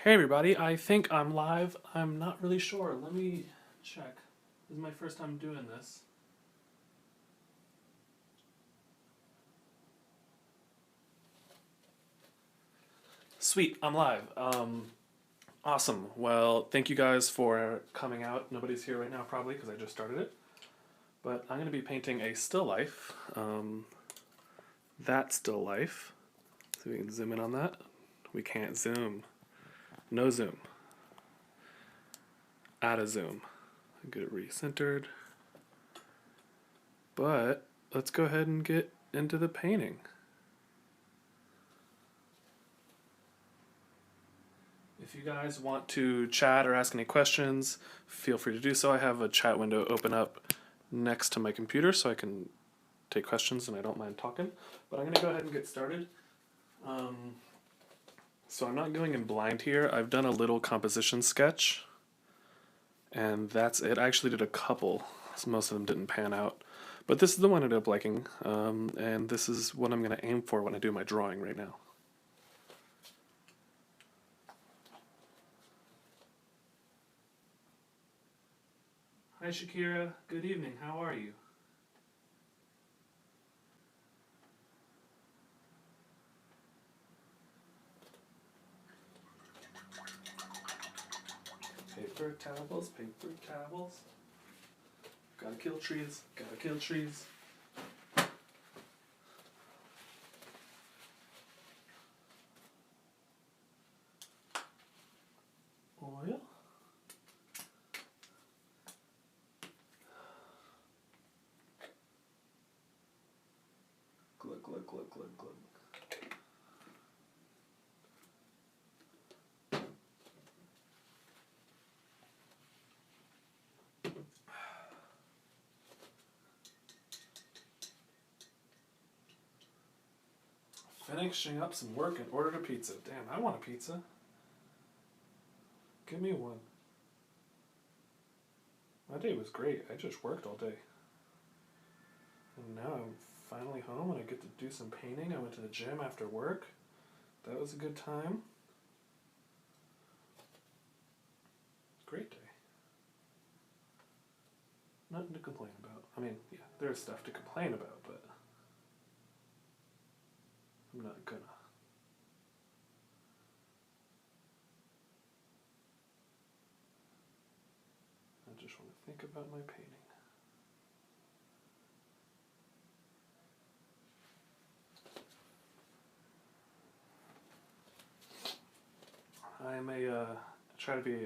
Hey everybody, I think I'm live. I'm not really sure. Let me check. This is my first time doing this. Sweet, I'm live. Awesome. Well, thank you guys for coming out. Nobody's here right now probably because I just started it. But I'm going to be painting a still life. That still life. So we can zoom in on that. We can't zoom. No zoom. Add a zoom. Get it recentered. But let's go ahead and get into the painting. If you guys want to chat or ask any questions, feel free to do so. I have a chat window open up next to my computer so I can take questions and I don't mind talking. But I'm going to go ahead and get started. So I'm not going in blind here. I've done a little composition sketch and that's it. I actually did a couple, so most of them didn't pan out. But this is the one I ended up liking, and this is what I'm going to aim for when I do my drawing right now. Hi Shakira, good evening, how are you? Paper towels, paper towels. Gotta kill trees, gotta kill trees. Oil. Glug, glug, glug, glug, glug. Finishing up some work and ordered a pizza. Damn, I want a pizza. Give me one. My day was great. I just worked all day. And now I'm finally home and I get to do some painting. I went to the gym after work. That was a good time. Great day. Nothing to complain about. I mean, yeah, there's stuff to complain about, but I'm not gonna. I just want to think about my painting.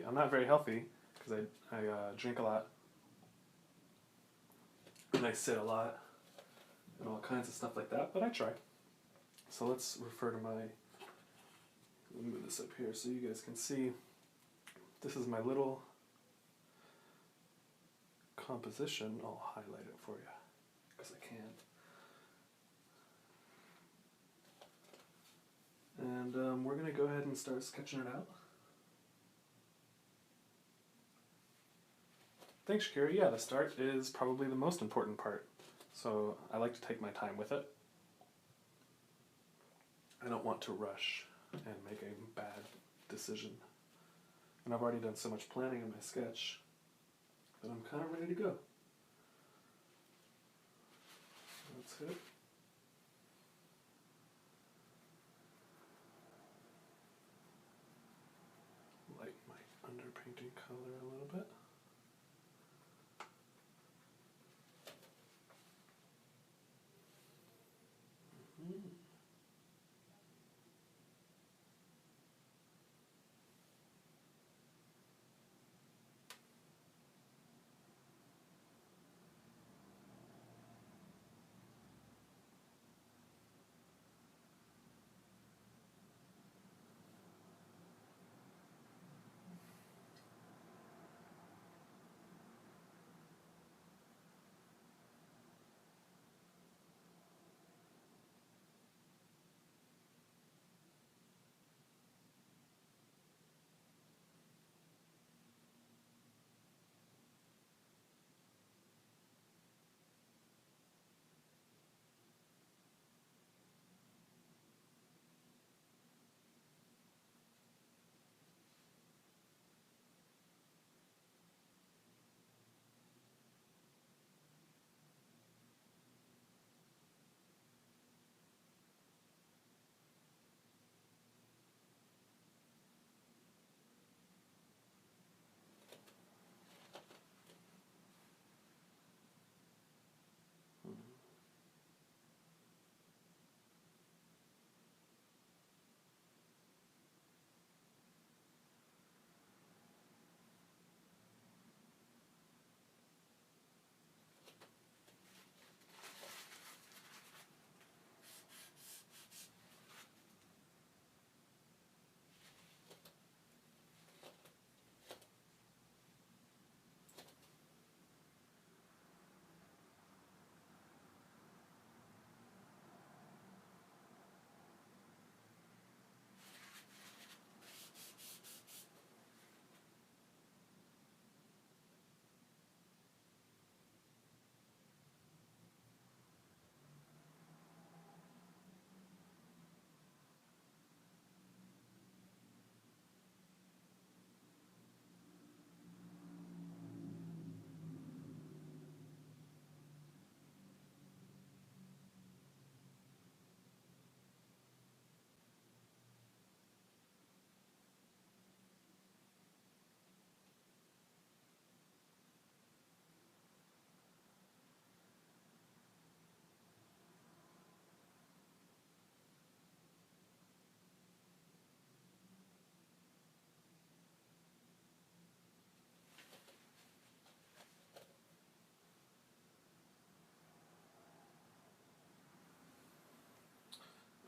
I'm not very healthy because I drink a lot and I sit a lot and all kinds of stuff like that, but I try. So let's refer to let me move this up here so you guys can see. This is my little composition. I'll highlight it for you because I can. And we're going to go ahead and start sketching it out. Thanks, Shakira. Yeah, the start is probably the most important part. So I like to take my time with it. I don't want to rush and make a bad decision. And I've already done so much planning in my sketch that I'm kind of ready to go. That's it. Light my underpainting color a little bit.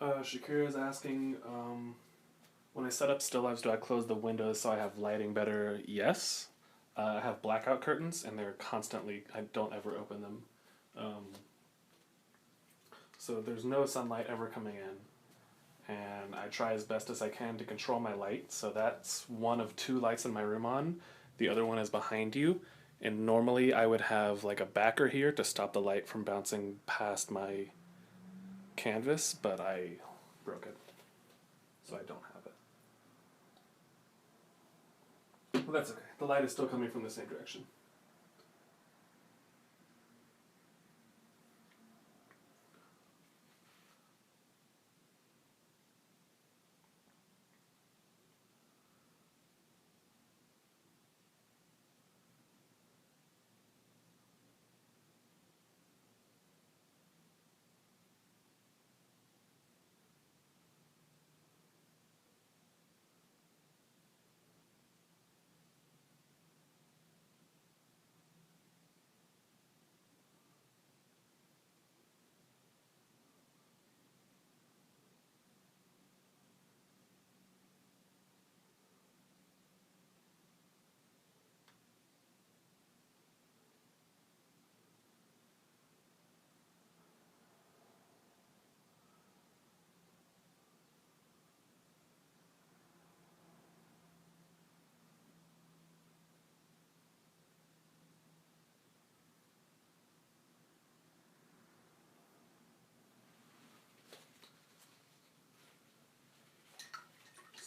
Shakira is asking, when I set up still lives, do I close the windows so I have lighting better? Yes. I have blackout curtains, and they're constantly, I don't ever open them. Um, so there's no sunlight ever coming in. And I try as best as I can to control my light. So that's one of two lights in my room on. The other one is behind you. And normally I would have like a backer here to stop the light from bouncing past my canvas, but I broke it. So I don't have it. Well, that's okay. The light is still coming from the same direction.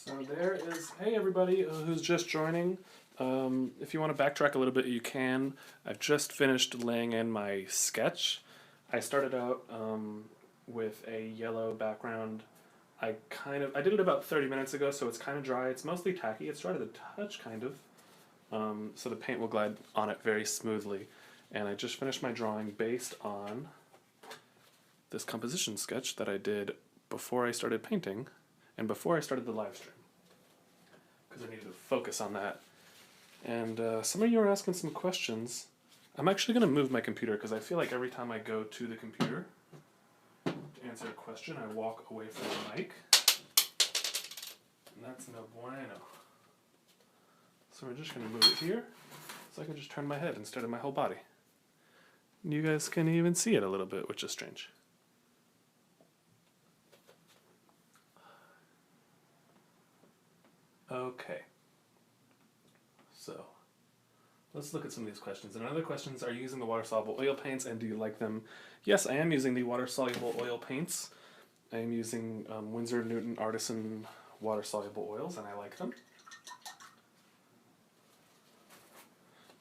So there is, hey everybody who's just joining. If you want to backtrack a little bit, you can. I've just finished laying in my sketch. I started out with a yellow background. I did it about 30 minutes ago, so it's kind of dry. It's mostly tacky. It's dry to the touch, kind of. So the paint will glide on it very smoothly. And I just finished my drawing based on this composition sketch that I did before I started painting and before I started the live stream, because I needed to focus on that. And some of you are asking some questions. I'm actually going to move my computer because I feel like every time I go to the computer to answer a question, I walk away from the mic. And that's no bueno. So we're just going to move it here so I can just turn my head instead of my whole body. And you guys can even see it a little bit, which is strange. Okay. So let's look at some of these questions. And other questions, are you using the water-soluble oil paints and do you like them? Yes, I am using the water-soluble oil paints. I am using Winsor Newton Artisan water-soluble oils, and I like them.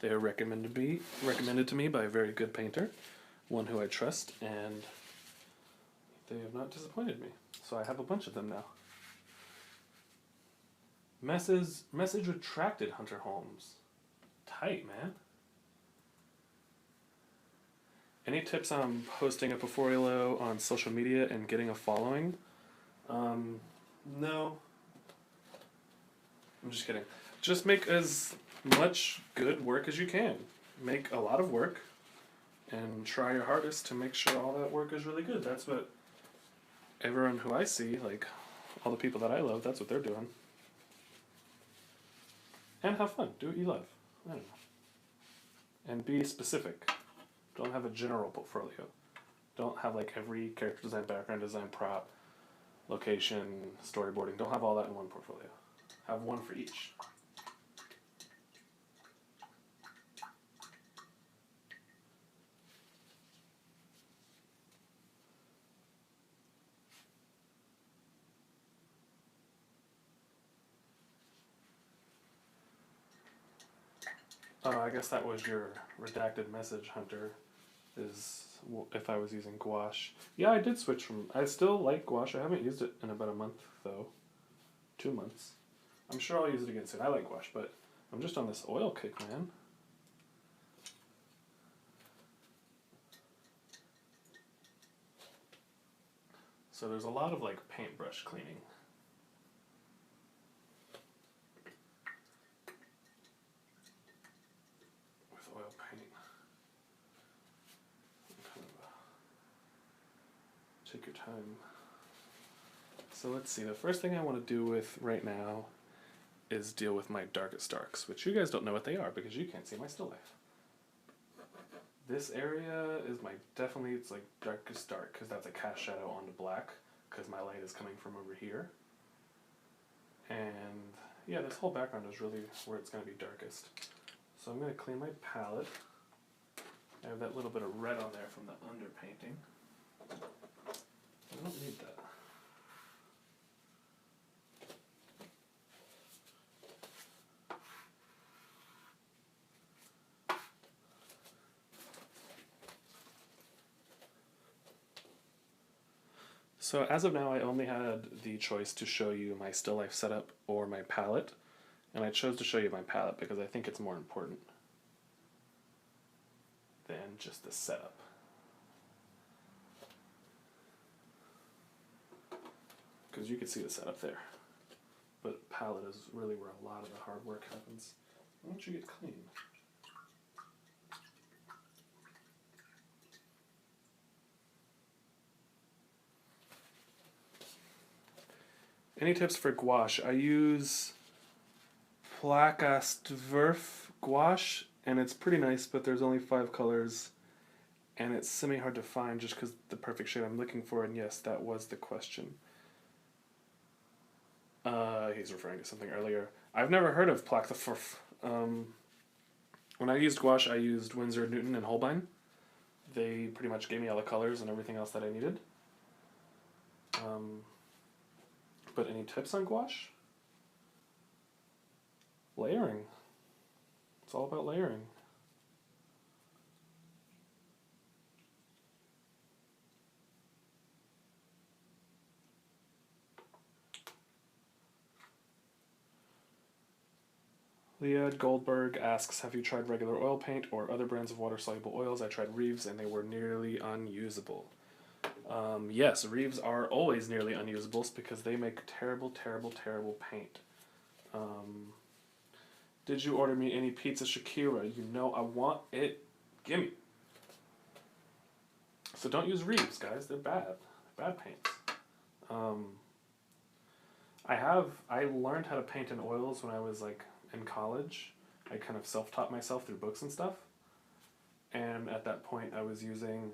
They are recommended to me by a very good painter, one who I trust, and they have not disappointed me. So I have a bunch of them now. Message retracted, Hunter Holmes. Tight, man. Any tips on posting a portfolio on social media and getting a following? No. I'm just kidding. Just make as much good work as you can. Make a lot of work and try your hardest to make sure all that work is really good. That's what everyone who I see, like all the people that I love, that's what they're doing. And have fun. Do what you love. I don't know. And be specific. Don't have a general portfolio. Don't have like every character design, background design, prop, location, storyboarding. Don't have all that in one portfolio. Have one for each. I guess that was your redacted message, Hunter, is if I was using gouache. Yeah, I did switch from... I still like gouache. I haven't used it in about a month, though. 2 months. I'm sure I'll use it again soon. I like gouache, but I'm just on this oil kick, man. So there's a lot of, like, paintbrush cleaning. Take your time. So let's see, the first thing I want to do with right now is deal with my darkest darks, which you guys don't know what they are because you can't see my still life. This area is my, definitely it's like darkest dark because that's a cast shadow onto black because my light is coming from over here. And yeah, this whole background is really where it's going to be darkest. So I'm going to clean my palette. I have that little bit of red on there from the underpainting. I don't need that. So as of now, I only had the choice to show you my still life setup or my palette, and I chose to show you my palette because I think it's more important than just the setup. Because you can see the setup there, but palette is really where a lot of the hard work happens. Why don't you get clean? Any tips for gouache? I use Placastverf gouache, and it's pretty nice, but there's only 5 colors, and it's semi-hard to find just because the perfect shade I'm looking for, and yes, that was the question. He's referring to something earlier. I've never heard of Placastverf. When I used gouache, I used Winsor, Newton, and Holbein. They pretty much gave me all the colors and everything else that I needed. But any tips on gouache? Layering. It's all about layering. Leah Goldberg asks, have you tried regular oil paint or other brands of water-soluble oils? I tried Reeves and they were nearly unusable. Yes, Reeves are always nearly unusable because they make terrible, terrible, terrible paint. Did you order me any pizza Shakira? You know I want it. Gimme. So don't use Reeves, guys. They're bad. Bad paints. I learned how to paint in oils when I was like in college. I kind of self-taught myself through books and stuff. And at that point I was using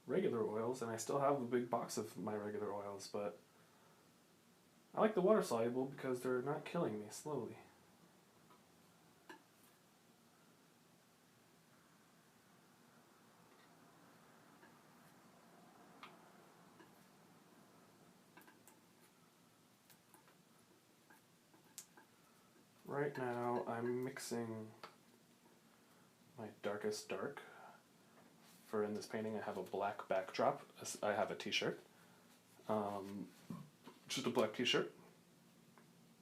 regular oils, and I still have a big box of my regular oils, but I like the water soluble because they're not killing me slowly. Right now I'm mixing my darkest dark. For in this painting I have a black backdrop. I have a t-shirt. Just a black t-shirt.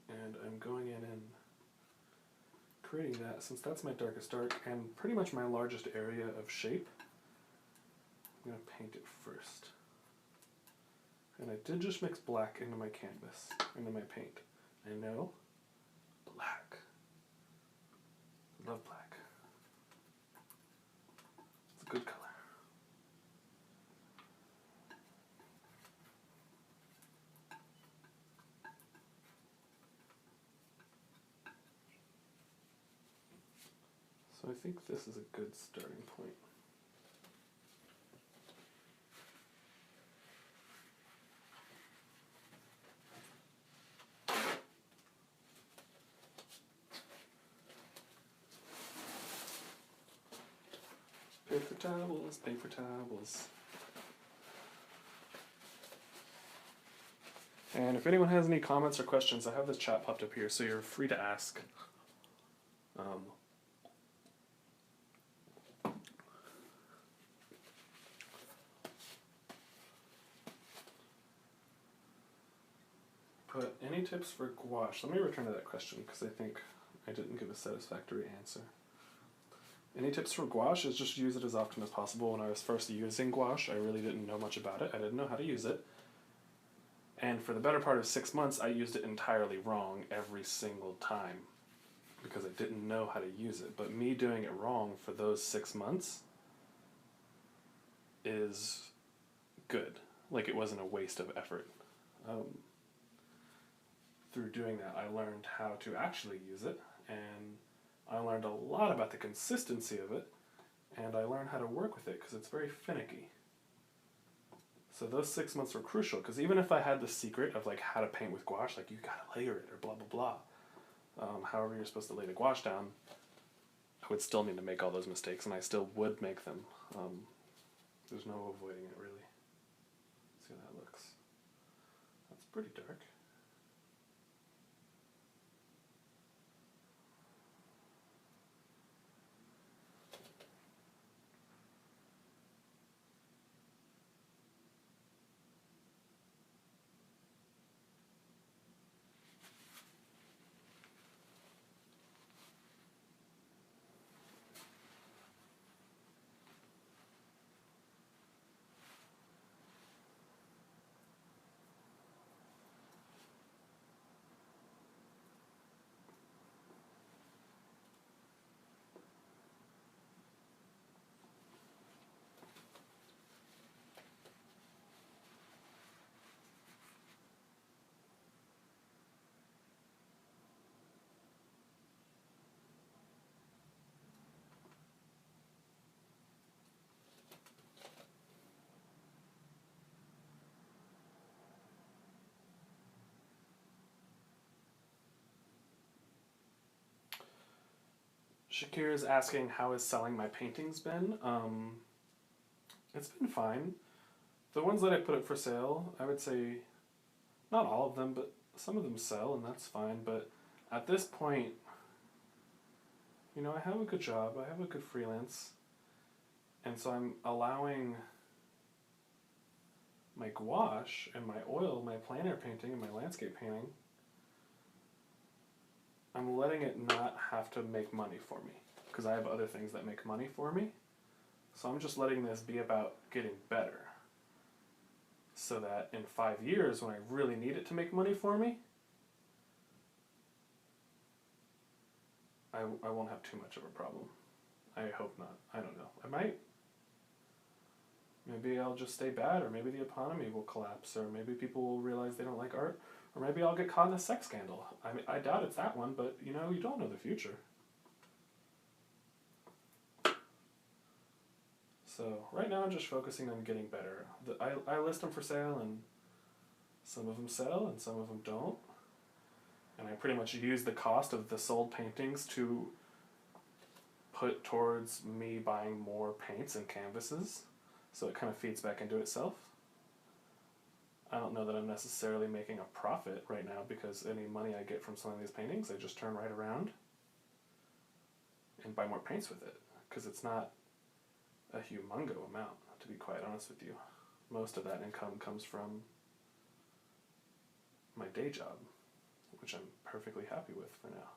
And I'm going in and creating that, since that's my darkest dark and pretty much my largest area of shape. I'm going to paint it first. And I did just mix black into my canvas, into my paint. I know, black. Love black. It's a good color. So I think this is a good starting point. Paper towels, paper towels. And if anyone has any comments or questions, I have this chat popped up here, so you're free to ask. But any tips for gouache? Let me return to that question because I think I didn't give a satisfactory answer. Any tips for gouache is just use it as often as possible. When I was first using gouache, I really didn't know much about it. I didn't know how to use it. And for the better part of 6 months, I used it entirely wrong every single time because I didn't know how to use it. But me doing it wrong for those 6 months is good. like it wasn't a waste of effort. Through doing that, I learned how to actually use it, and I learned a lot about the consistency of it, and I learned how to work with it because it's very finicky. So those 6 months were crucial, because even if I had the secret of like how to paint with gouache, like you gotta layer it or blah blah blah, however you're supposed to lay the gouache down, I would still need to make all those mistakes, and I still would make them. There's no avoiding it, really. Let's see how that looks. That's pretty dark. Shakir is asking, how is selling my paintings been? It's been fine. The ones that I put up for sale, I would say, not all of them, but some of them sell, and that's fine. But at this point, I have a good job, I have a good freelance, and so I'm allowing my gouache and my oil, my plein air painting and my landscape painting, I'm letting it not have to make money for me, because I have other things that make money for me. So I'm just letting this be about getting better, so that in 5 years, when I really need it to make money for me, I won't have too much of a problem. I hope not. I don't know. I might. Maybe I'll just stay bad, or maybe the economy will collapse, or maybe people will realize they don't like art, or maybe I'll get caught in a sex scandal. I mean, I doubt it's that one, but you don't know the future. So right now I'm just focusing on getting better. I list them for sale, and some of them sell and some of them don't. And I pretty much use the cost of the sold paintings to put towards me buying more paints and canvases. So it kind of feeds back into itself. I don't know that I'm necessarily making a profit right now, because any money I get from selling these paintings, I just turn right around and buy more paints with it, because it's not a humongo amount, to be quite honest with you. Most of that income comes from my day job, which I'm perfectly happy with for now.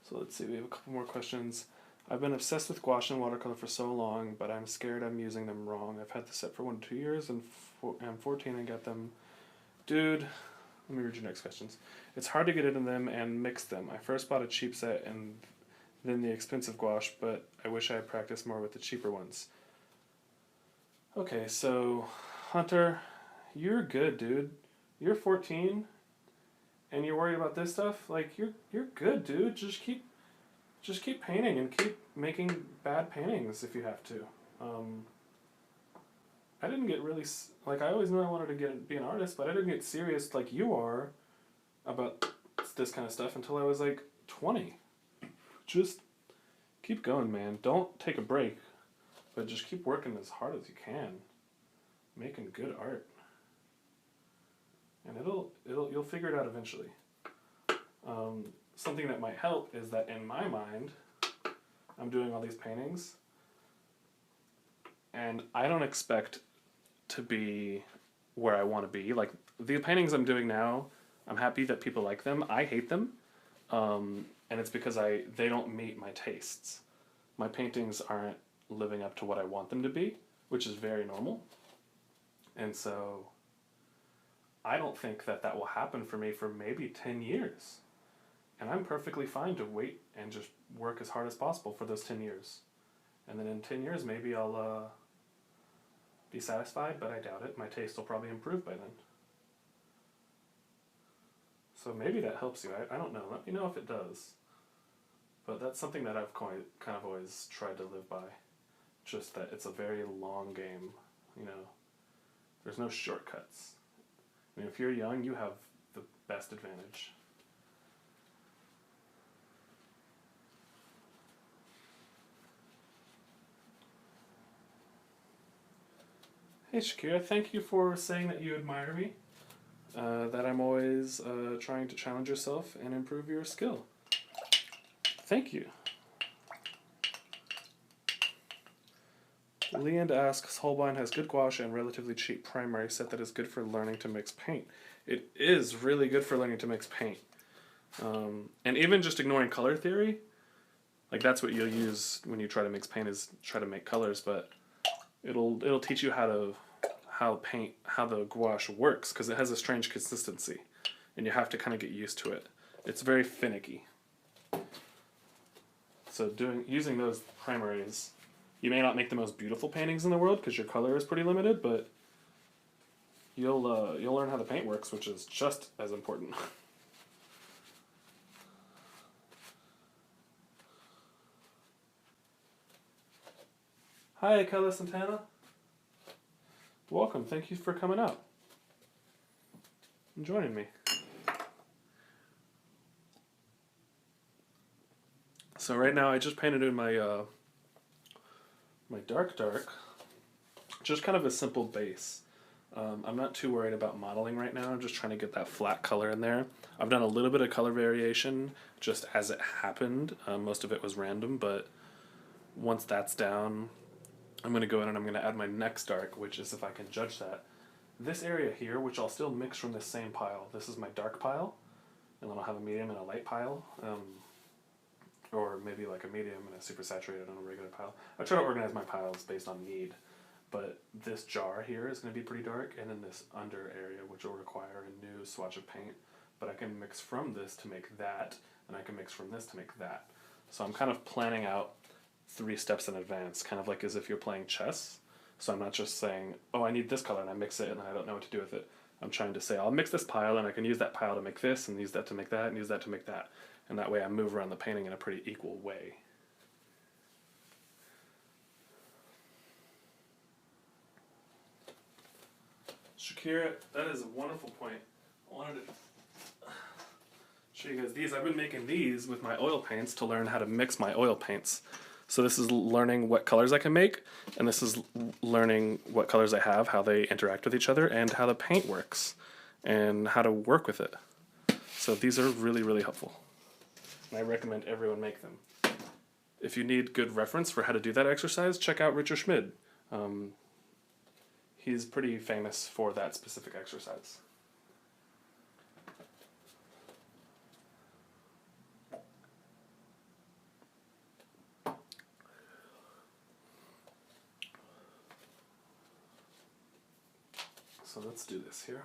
So let's see, we have a couple more questions. I've been obsessed with gouache and watercolor for so long, but I'm scared I'm using them wrong. I've had the set for 1 to 2 years, and I'm 14 and got them. Dude, let me read your next questions. It's hard to get into them and mix them. I first bought a cheap set and then the expensive gouache, but I wish I had practiced more with the cheaper ones. Okay, so Hunter, you're good, dude. You're 14 and you're worried about this stuff. Like, you're good, dude. Just keep painting and keep making bad paintings if you have to. I didn't get really, like, I always knew I wanted to be an artist, but I didn't get serious like you are about this kind of stuff until I was like 20. Just keep going, man. Don't take a break, but just keep working as hard as you can, making good art, and you'll figure it out eventually. Something that might help is that in my mind, I'm doing all these paintings, and I don't expect to be where I want to be. Like, the paintings I'm doing now, I'm happy that people like them. I hate them, and it's because they don't meet my tastes. My paintings aren't living up to what I want them to be, which is very normal. And so I don't think that that will happen for me for maybe 10 years. And I'm perfectly fine to wait and just work as hard as possible for those 10 years. And then in 10 years, maybe I'll be satisfied, but I doubt it. My taste will probably improve by then. So maybe that helps you. I don't know. Let me know if it does. But that's something that I've kind of always tried to live by. Just that it's a very long game. You know, there's no shortcuts. I mean, if you're young, you have the best advantage. Hey Shakira, thank you for saying that you admire me. That I'm always trying to challenge yourself and improve your skill. Thank you. Leand asks, Holbein has good gouache and relatively cheap primary set that is good for learning to mix paint. It is really good for learning to mix paint. And even just ignoring color theory, like that's what you'll use when you try to mix paint is try to make colors, but it'll teach you how the gouache works because it has a strange consistency and you have to kind of get used to it. It's very finicky. So using those primaries, you may not make the most beautiful paintings in the world because your color is pretty limited, but you'll learn how the paint works, which is just as important. Hi, Kayla Santana. Welcome. Thank you for coming out and joining me. So right now I just painted in my my dark, just kind of a simple base. I'm not too worried about modeling right now. I'm just trying to get that flat color in there. I've done a little bit of color variation just as it happened. Most of it was random, but once that's down, I'm going to go in and I'm going to add my next dark, which is if I can judge that. This area here, which I'll still mix from the same pile. This is my dark pile, and then I'll have a medium and a light pile. Or maybe like a medium and a super saturated on a regular pile. I try to organize my piles based on need, but this jar here is going to be pretty dark, and then this under area, which will require a new swatch of paint, but I can mix from this to make that, and I can mix from this to make that. So I'm kind of planning out 3 steps in advance, kind of like as if you're playing chess. So I'm not just saying, oh, I need this color, and I mix it, and I don't know what to do with it. I'm trying to say, I'll mix this pile, and I can use that pile to make this, and use that to make that, and use that to make that. And that way I move around the painting in a pretty equal way. Shakira, that is a wonderful point. I wanted to show you guys these. I've been making these with my oil paints to learn how to mix my oil paints. So this is learning what colors I can make, and this is learning what colors I have, how they interact with each other, and how the paint works, and how to work with it. So these are really, really helpful. And I recommend everyone make them. If you need good reference for how to do that exercise, check out Richard Schmid. He's pretty famous for that specific exercise. So let's do this here.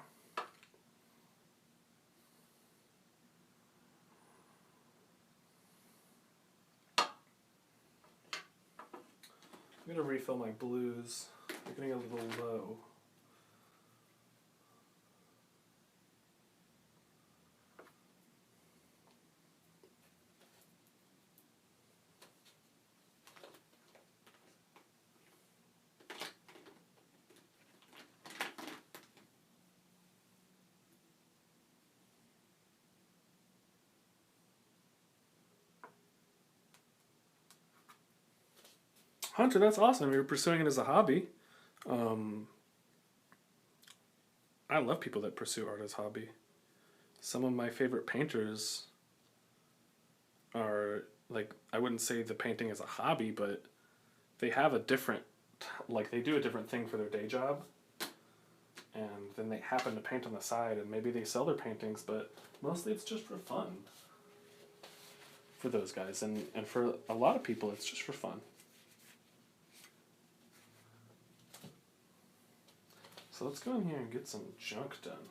I'm going to refill my blues. They're getting a little low. Hunter, that's awesome. You're pursuing it as a hobby. I love people that pursue art as hobby. Some of my favorite painters are, like, I wouldn't say the painting is a hobby, but they have a different, like, they do a different thing for their day job, and then they happen to paint on the side, and maybe they sell their paintings, but mostly it's just for fun for those guys, and for a lot of people it's just for fun. So let's go in here and get some junk done.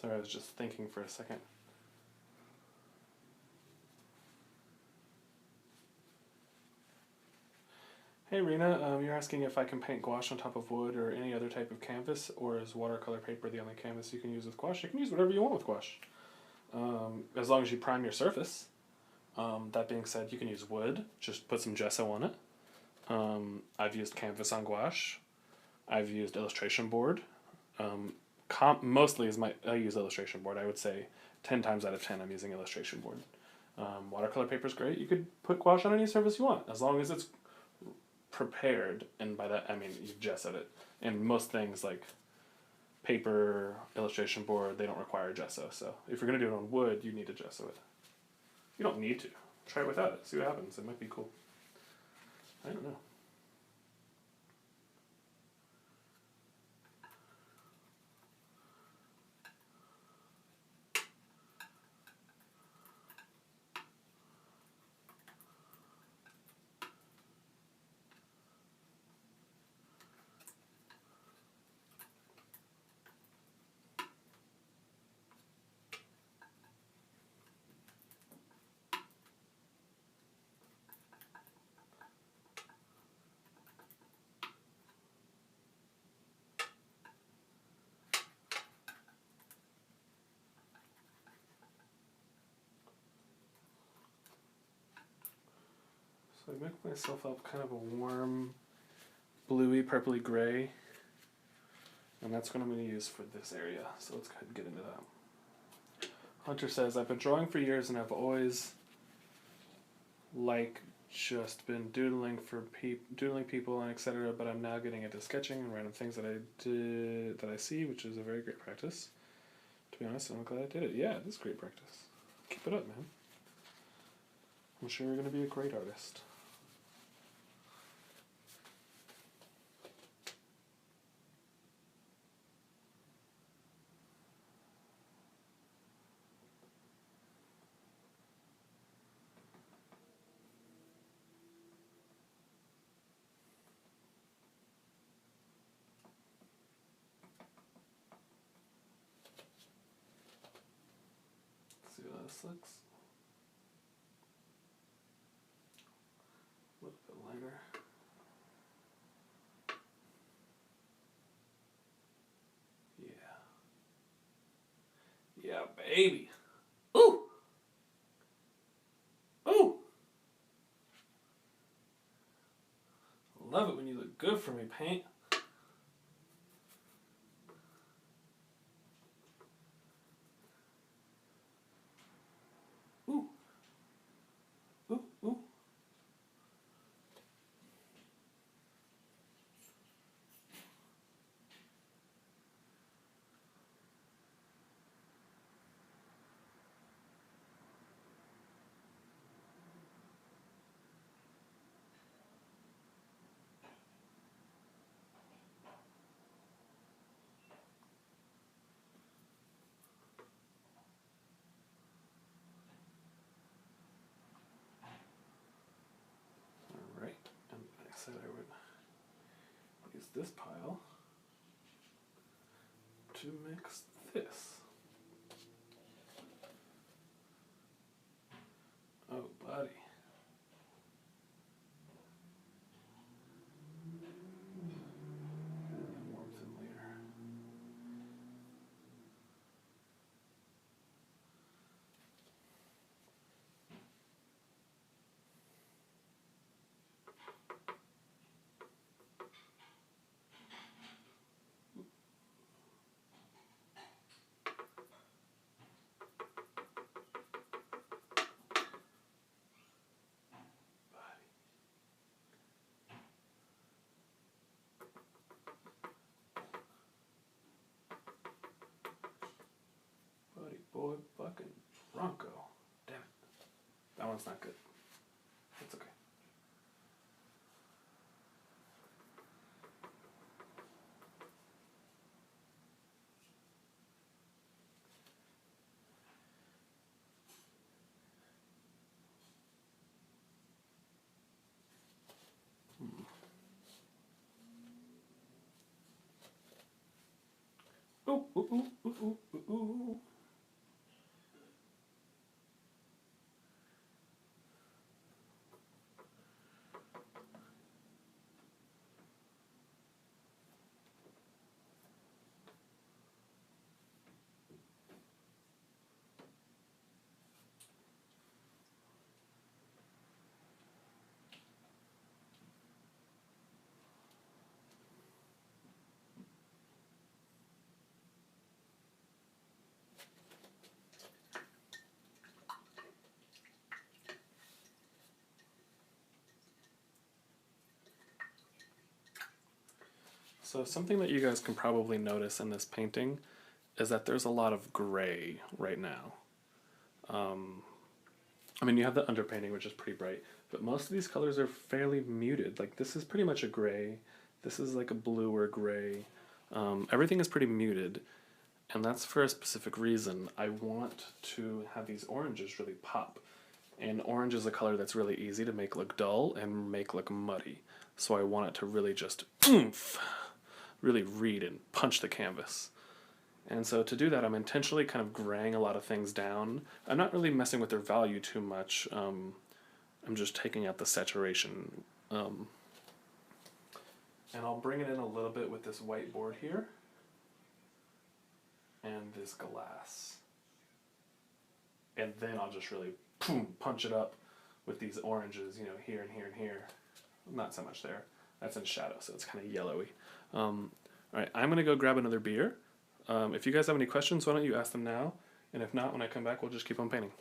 Sorry, I was just thinking for a second. Hey Rena, you're asking if I can paint gouache on top of wood or any other type of canvas, or is watercolor paper the only canvas you can use with gouache? You can use whatever you want with gouache, as long as you prime your surface. That being said, you can use wood, just put some gesso on it. I've used canvas on gouache. I've used illustration board. Mostly I use illustration board. I would say 10 times out of 10 I'm using illustration board. Watercolor paper is great. You could put gouache on any surface you want, as long as it's prepared, and by that I mean you've gessoed it. And most things like paper, illustration board, they don't require gesso. So if you're going to do it on wood, you need to gesso it. You don't need to. Try it without it. See what happens. It might be cool. I don't know. So I make myself up kind of a warm, bluey, purpley gray, and that's what I'm going to use for this area. So let's go ahead and get into that. Hunter says, I've been drawing for years and I've always just been doodling for doodling people and etc. But I'm now getting into sketching and random things that I see, which is a very great practice. To be honest, I'm glad I did it. Yeah, it is great practice. Keep it up, man. I'm sure you're going to be a great artist. Let's see how this looks. A little bit lighter. Yeah. Yeah, baby. Ooh! Ooh! Love it when you look good for me, paint. Ooh. Ooh, ooh. Alright, and I said I would use this pile to mix this. Oh, buddy. Warmth in later. Buddy boy fucking Bronco. Damn it. That one's not good. That's okay. Ooh, ooh, ooh, ooh, ooh, ooh. So something that you guys can probably notice in this painting is that there's a lot of gray right now. I mean, you have the underpainting, which is pretty bright, but most of these colors are fairly muted. Like this is pretty much a gray. This is like a blue or gray. Everything is pretty muted, and that's for a specific reason. I want to have these oranges really pop. And orange is a color that's really easy to make look dull and make look muddy. So I want it to really just oomph, really read and punch the canvas. And so to do that, I'm intentionally kind of graying a lot of things down. I'm not really messing with their value too much. I'm just taking out the saturation. And I'll bring it in a little bit with this white board here and this glass. And then I'll just really punch it up with these oranges, you know, here and here and here. Not so much there. That's in shadow, so it's kind of yellowy. All right, I'm going to go grab another beer. If you guys have any questions, why don't you ask them now? And if not, when I come back, we'll just keep on painting.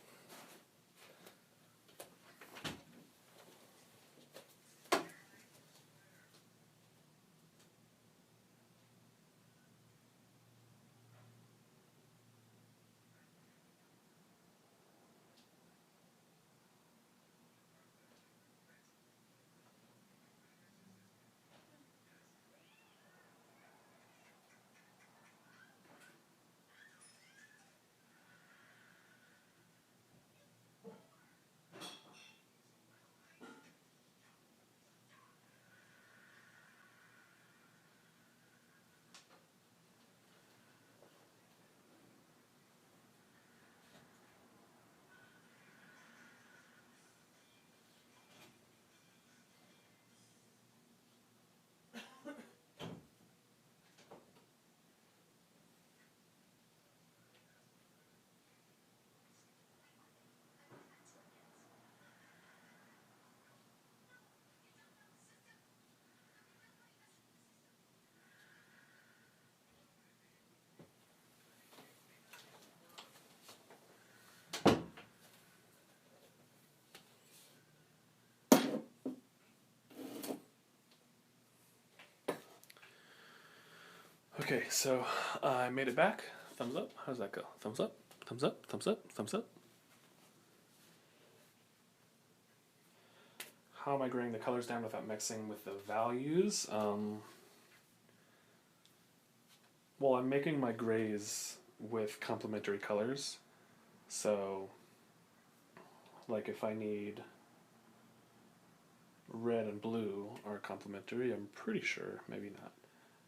Okay, so I made it back. Thumbs up. How does that go? Thumbs up, thumbs up, thumbs up, thumbs up. How am I graying the colors down without mixing with the values? Well, I'm making my grays with complementary colors. So, like if I need red and blue are complementary, I'm pretty sure, maybe not.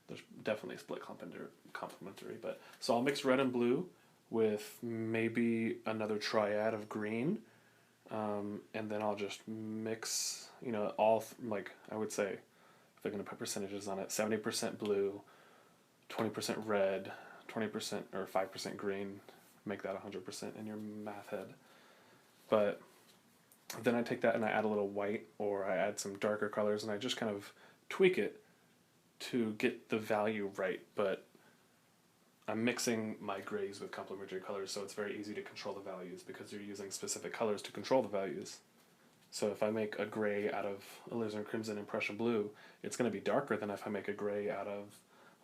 There's definitely a split complementary, but so I'll mix red and blue with maybe another triad of green, and then I'll just mix, you know, like I would say, if they're gonna put percentages on it, 70% blue, 20% red, 20% or 5% green. Make that 100% in your math head. But then I take that and I add a little white, or I add some darker colors, and I just kind of tweak it to get the value right. But I'm mixing my grays with complementary colors, so it's very easy to control the values because you're using specific colors to control the values. So if I make a gray out of alizarin crimson and Prussian blue, it's going to be darker than if I make a gray out of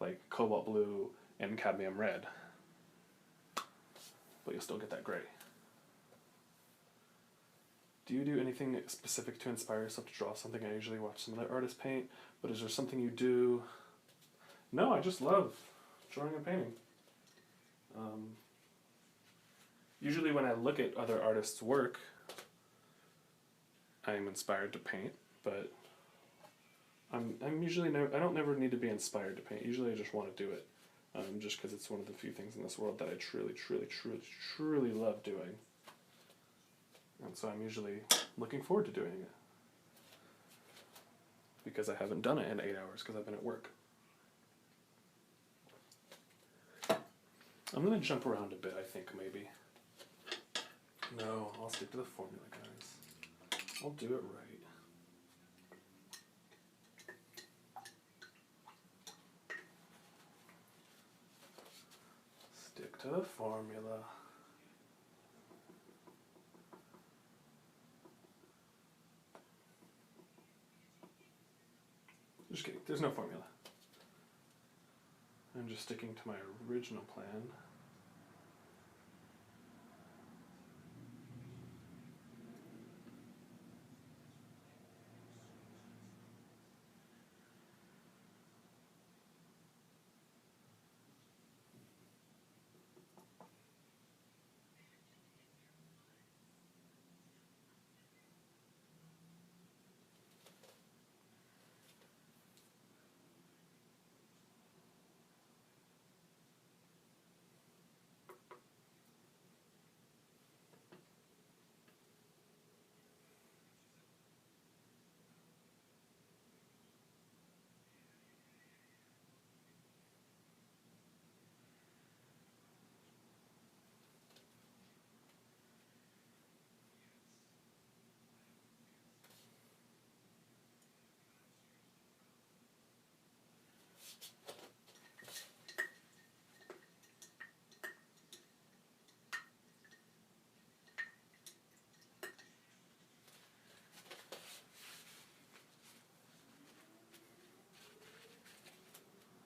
like cobalt blue and cadmium red. But you'll still get that gray. Do you do anything specific to inspire yourself to draw something? I usually watch some other artists paint, but is there something you do? No, I just love drawing and painting. Usually when I look at other artists' work, I am inspired to paint, but I'm usually never, I don't never need to be inspired to paint. Usually I just want to do it. just because it's one of the few things in this world that I truly, truly, truly, truly love doing. And so I'm usually looking forward to doing it, because I haven't done it in 8 hours because I've been at work. I'm going to jump around a bit, I think, maybe. No, I'll stick to the formula, guys. I'll do it right. Stick to the formula. Just kidding, there's no formula. I'm just sticking to my original plan.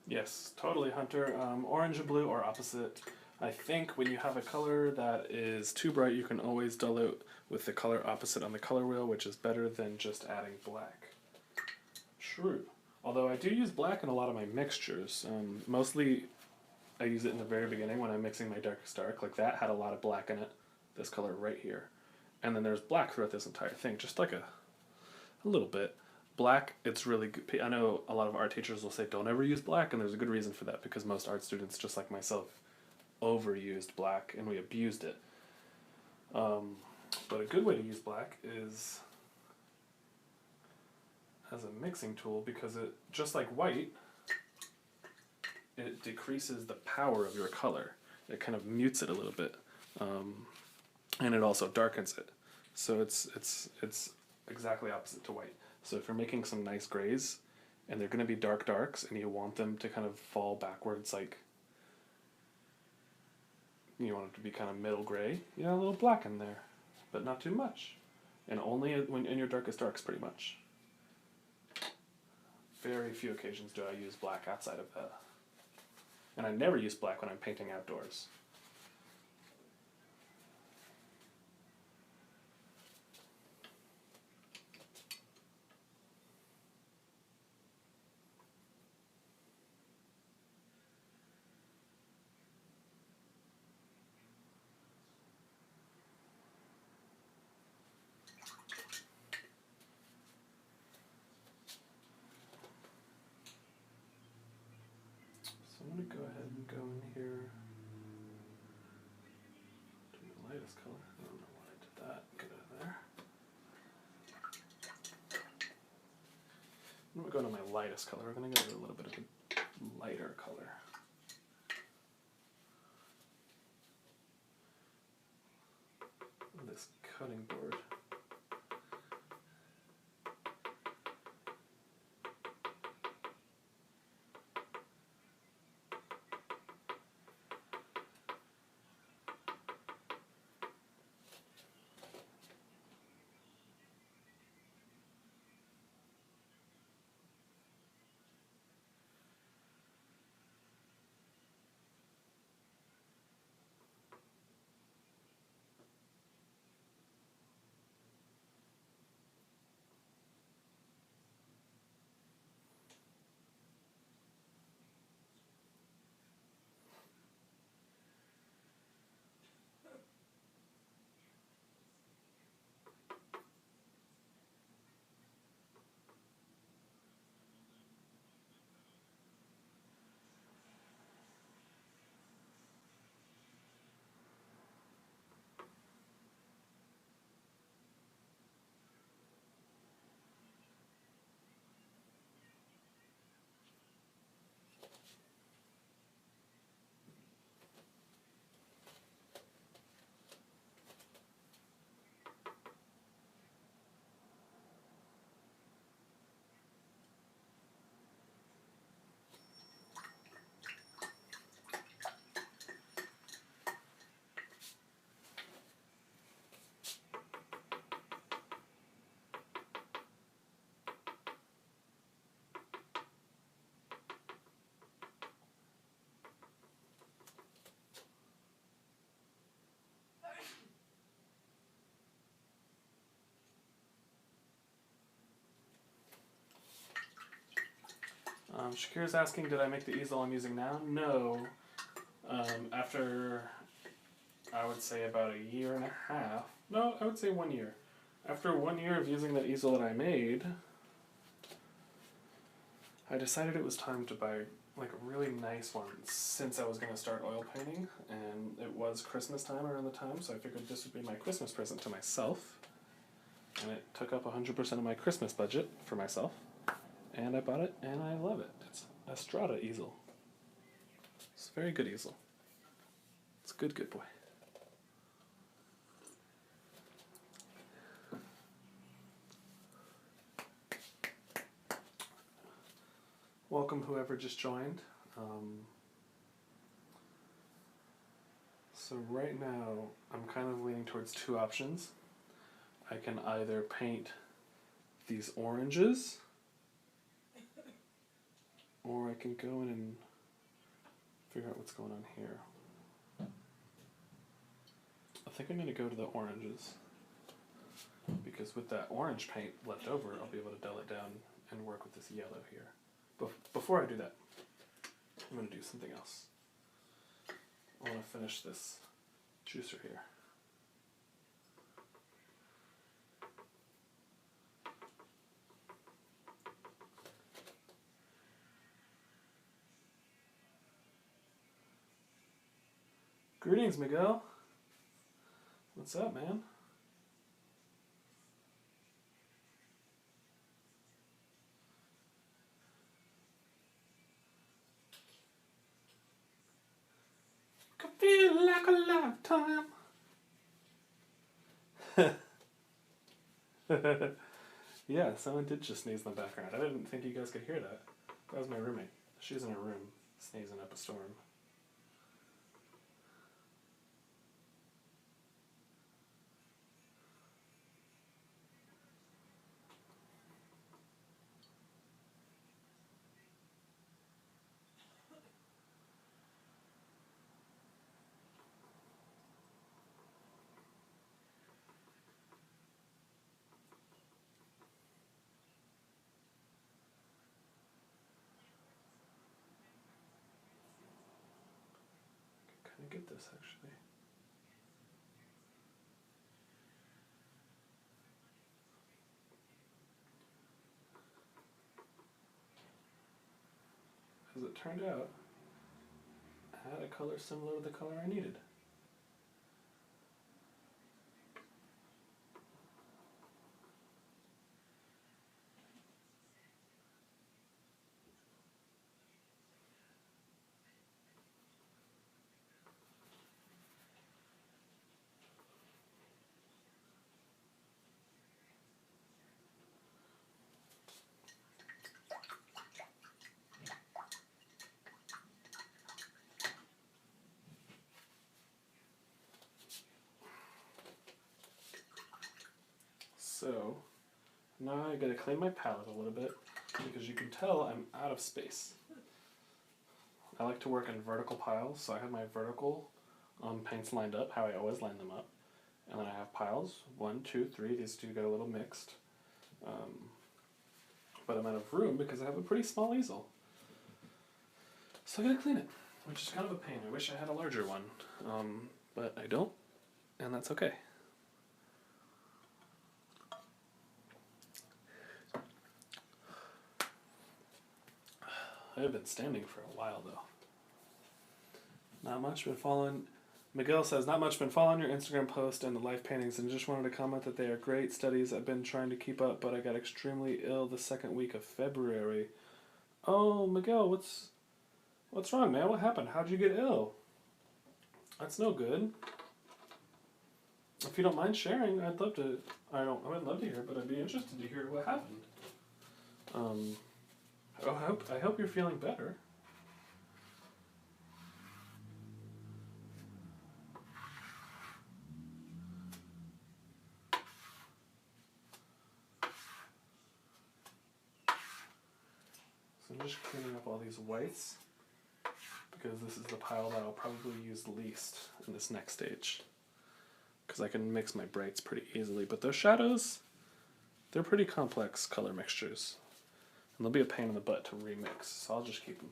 Yes, totally, Hunter. Orange and blue are opposite. I think when you have a color that is too bright, you can always dull it with the color opposite on the color wheel, which is better than just adding black. True. Although I do use black in a lot of my mixtures. Mostly I use it in the very beginning when I'm mixing my darkest dark. Like that had a lot of black in it. This color right here. And then there's black throughout this entire thing, just like a little bit. Black, it's really good. I know a lot of art teachers will say don't ever use black, and there's a good reason for that, because most art students, just like myself, overused black and we abused it. But a good way to use black is as a mixing tool, because it, just like white, it decreases the power of your color. It kind of mutes it a little bit, and it also darkens it. So it's exactly opposite to white. So if you're making some nice grays, and they're going to be dark darks, and you want them to kind of fall backwards, like you want it to be kind of middle gray, you know, a little black in there, but not too much, and only when in your darkest darks, pretty much. Very few occasions do I use black outside of that, and I never use black when I'm painting outdoors. So I'm going to go ahead and go in here to the lightest color. I don't know why I did that. Get out of there. I'm going to go to my lightest color. We're going to get a little bit of a lighter color. This cutting board. Shakira's asking, did I make the easel I'm using now? No. After, I would say about a year and a half. No, I would say 1 year. After 1 year of using that easel that I made, I decided it was time to buy like a really nice one since I was going to start oil painting, and it was Christmas time around the time, so I figured this would be my Christmas present to myself. And it took up 100% of my Christmas budget for myself. And I bought it, and I love it. It's a Strada easel. It's a very good easel. It's a good boy. Welcome whoever just joined. So right now, I'm kind of leaning towards two options. I can either paint these oranges, or I can go in and figure out what's going on here. I think I'm going to go to the oranges, because with that orange paint left over, I'll be able to dull it down and work with this yellow here. But before I do that, I'm going to do something else. I want to finish this juicer here. Greetings, Miguel. What's up, man? Could feel like a lifetime. Yeah, someone did just sneeze in the background. I didn't think you guys could hear that. That was my roommate. She's in her room, sneezing up a storm. Can I get this, actually? As it turned out, I had a color similar to the color I needed. So, now I gotta clean my palette a little bit, because you can tell I'm out of space. I like to work in vertical piles, so I have my vertical paints lined up, how I always line them up. And then I have piles, 1, 2, 3, these two get a little mixed. But I'm out of room because I have a pretty small easel. So I gotta clean it, which is kind of a pain. I wish I had a larger one, but I don't, and that's okay. I have been standing for a while, though. Not much been following. Miguel says, not much been following your Instagram post and the life paintings, and just wanted to comment that they are great studies. I've been trying to keep up, but I got extremely ill the second week of February. Oh, Miguel, what's wrong, man? What happened? How'd you get ill? That's no good. If you don't mind sharing, I'd love to. I would love to hear, but I'd be interested to hear what happened. I hope you're feeling better. So I'm just cleaning up all these whites, because this is the pile that I'll probably use least in this next stage. Because I can mix my brights pretty easily, but those shadows, they're pretty complex color mixtures. And they'll be a pain in the butt to remix, so I'll just keep them.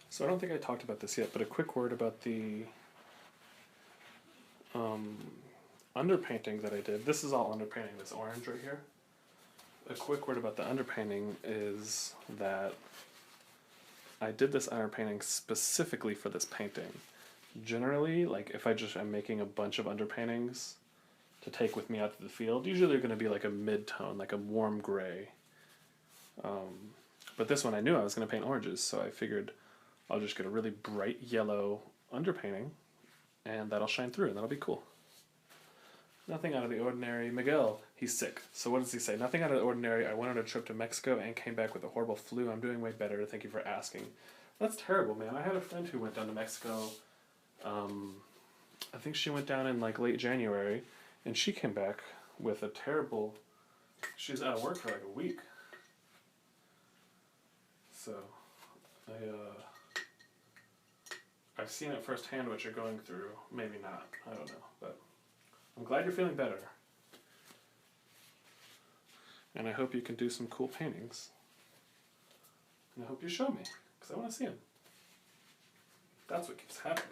So I don't think I talked about this yet, but a quick word about the underpainting that I did. This is all underpainting, this orange right here. A quick word about the underpainting is that I did this underpainting specifically for this painting. Generally, like if I just am making a bunch of underpaintings to take with me out to the field, usually they're going to be like a mid-tone, like a warm gray. But this one I knew I was going to paint oranges, so I figured I'll just get a really bright yellow underpainting, and that'll shine through, and that'll be cool. Nothing out of the ordinary. Miguel, he's sick. So what does he say? Nothing out of the ordinary. I went on a trip to Mexico and came back with a horrible flu. I'm doing way better. Thank you for asking. That's terrible, man. I had a friend who went down to Mexico. I think she went down in like late January, and she came back with a terrible... She was out of work for like a week. So, I've seen it firsthand what you're going through. Maybe not. I don't know. But I'm glad you're feeling better. And I hope you can do some cool paintings. And I hope you show me, because I want to see them. That's what keeps happening.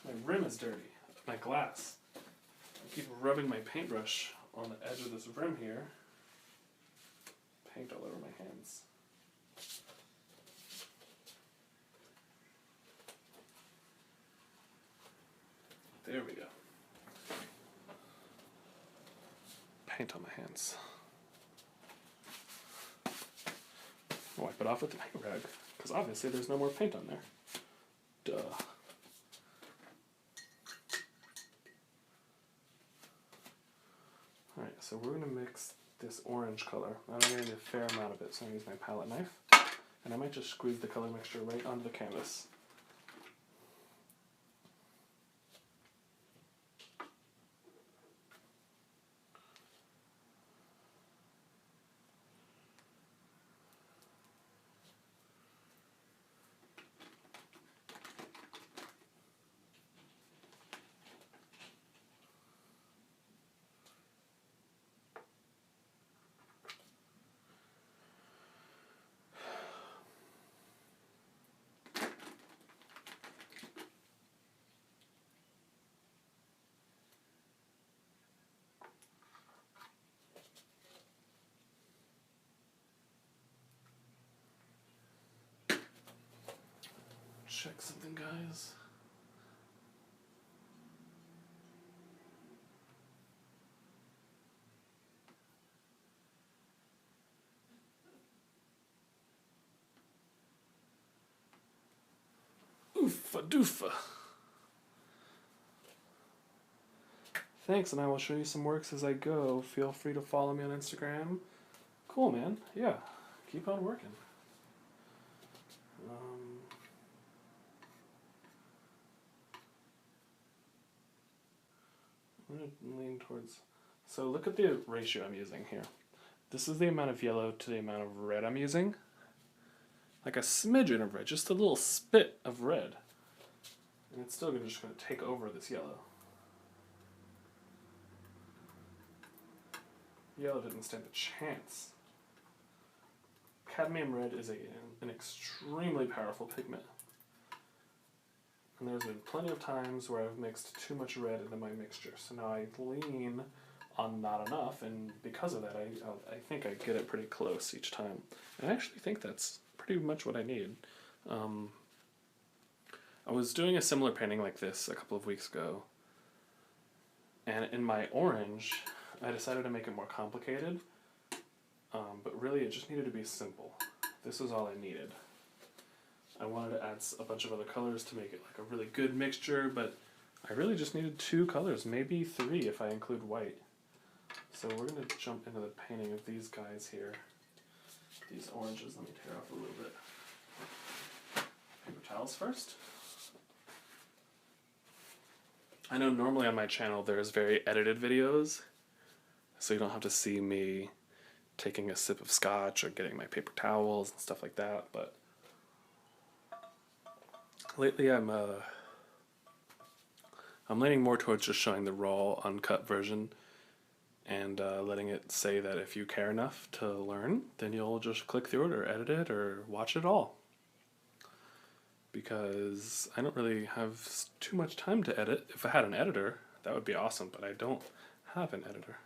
My rim is dirty. My glass. I keep rubbing my paintbrush on the edge of this rim here. Paint all over my hands. There we go. Paint on my hands. I'll wipe it off with the paint rag, because obviously there's no more paint on there. Duh. Alright, so we're going to mix this orange color. I'm going to need a fair amount of it, so I'm going to use my palette knife. And I might just squeeze the color mixture right onto the canvas. Check something, guys. Oofa doofa. Thanks, and I will show you some works as I go. Feel free to follow me on Instagram. Cool, man. Yeah, keep on working. I'm going to lean towards... So look at the ratio I'm using here. This is the amount of yellow to the amount of red I'm using. Like a smidgen of red, just a little spit of red. And it's still just going to take over this yellow. Yellow didn't stand a chance. Cadmium red is an extremely powerful pigment. And there's been plenty of times where I've mixed too much red into my mixture. So now I lean on not enough, and because of that, I think I get it pretty close each time. And I actually think that's pretty much what I need. I was doing a similar painting like this a couple of weeks ago, and in my orange, I decided to make it more complicated, but really it just needed to be simple. This was all I needed. I wanted to add a bunch of other colors to make it like a really good mixture, but I really just needed 2 colors, maybe 3 if I include white. So we're going to jump into the painting of these guys here. These oranges, let me tear off a little bit. Paper towels first. I know normally on my channel there's very edited videos, so you don't have to see me taking a sip of scotch or getting my paper towels and stuff like that. But lately I'm leaning more towards just showing the raw, uncut version and letting it say that if you care enough to learn, then you'll just click through it or edit it or watch it all. Because I don't really have too much time to edit. If I had an editor, that would be awesome, but I don't have an editor.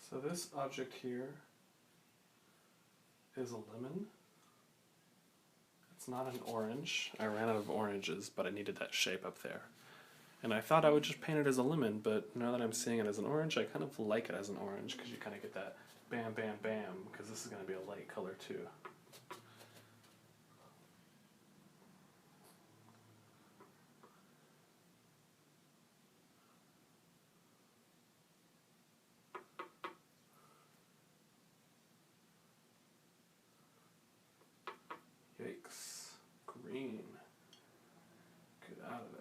So this object here is a lemon. It's not an orange. I ran out of oranges, but I needed that shape up there. And I thought I would just paint it as a lemon, but now that I'm seeing it as an orange, I kind of like it as an orange because you kind of get that bam, bam, bam, because this is going to be a light color too. Yikes. Green. Get out of there.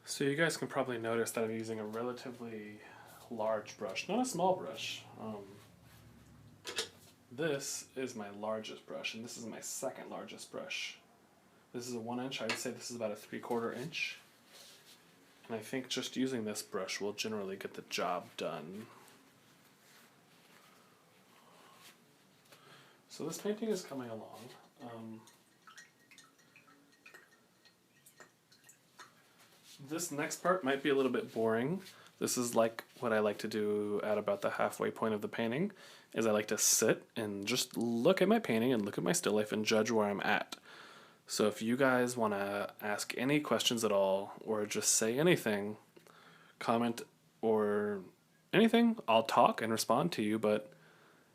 So you guys can probably notice that I'm using a relatively large brush, not a small brush. This is my largest brush, and this is my second largest brush. This is a 1 inch. I would say this is about a 3/4 inch. And I think just using this brush will generally get the job done. So this painting is coming along. This next part might be a little bit boring. This is like what I like to do at about the halfway point of the painting, is I like to sit and just look at my painting and look at my still life and judge where I'm at. So if you guys want to ask any questions at all or just say anything, comment or anything, I'll talk and respond to you. But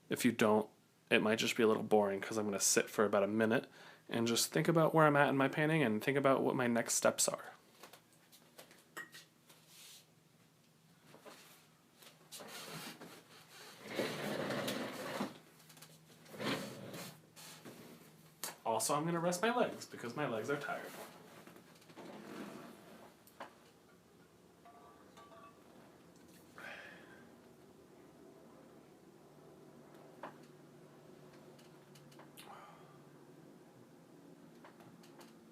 if you don't, it might just be a little boring because I'm going to sit for about a minute and just think about where I'm at in my painting and think about what my next steps are. Also, I'm going to rest my legs because my legs are tired.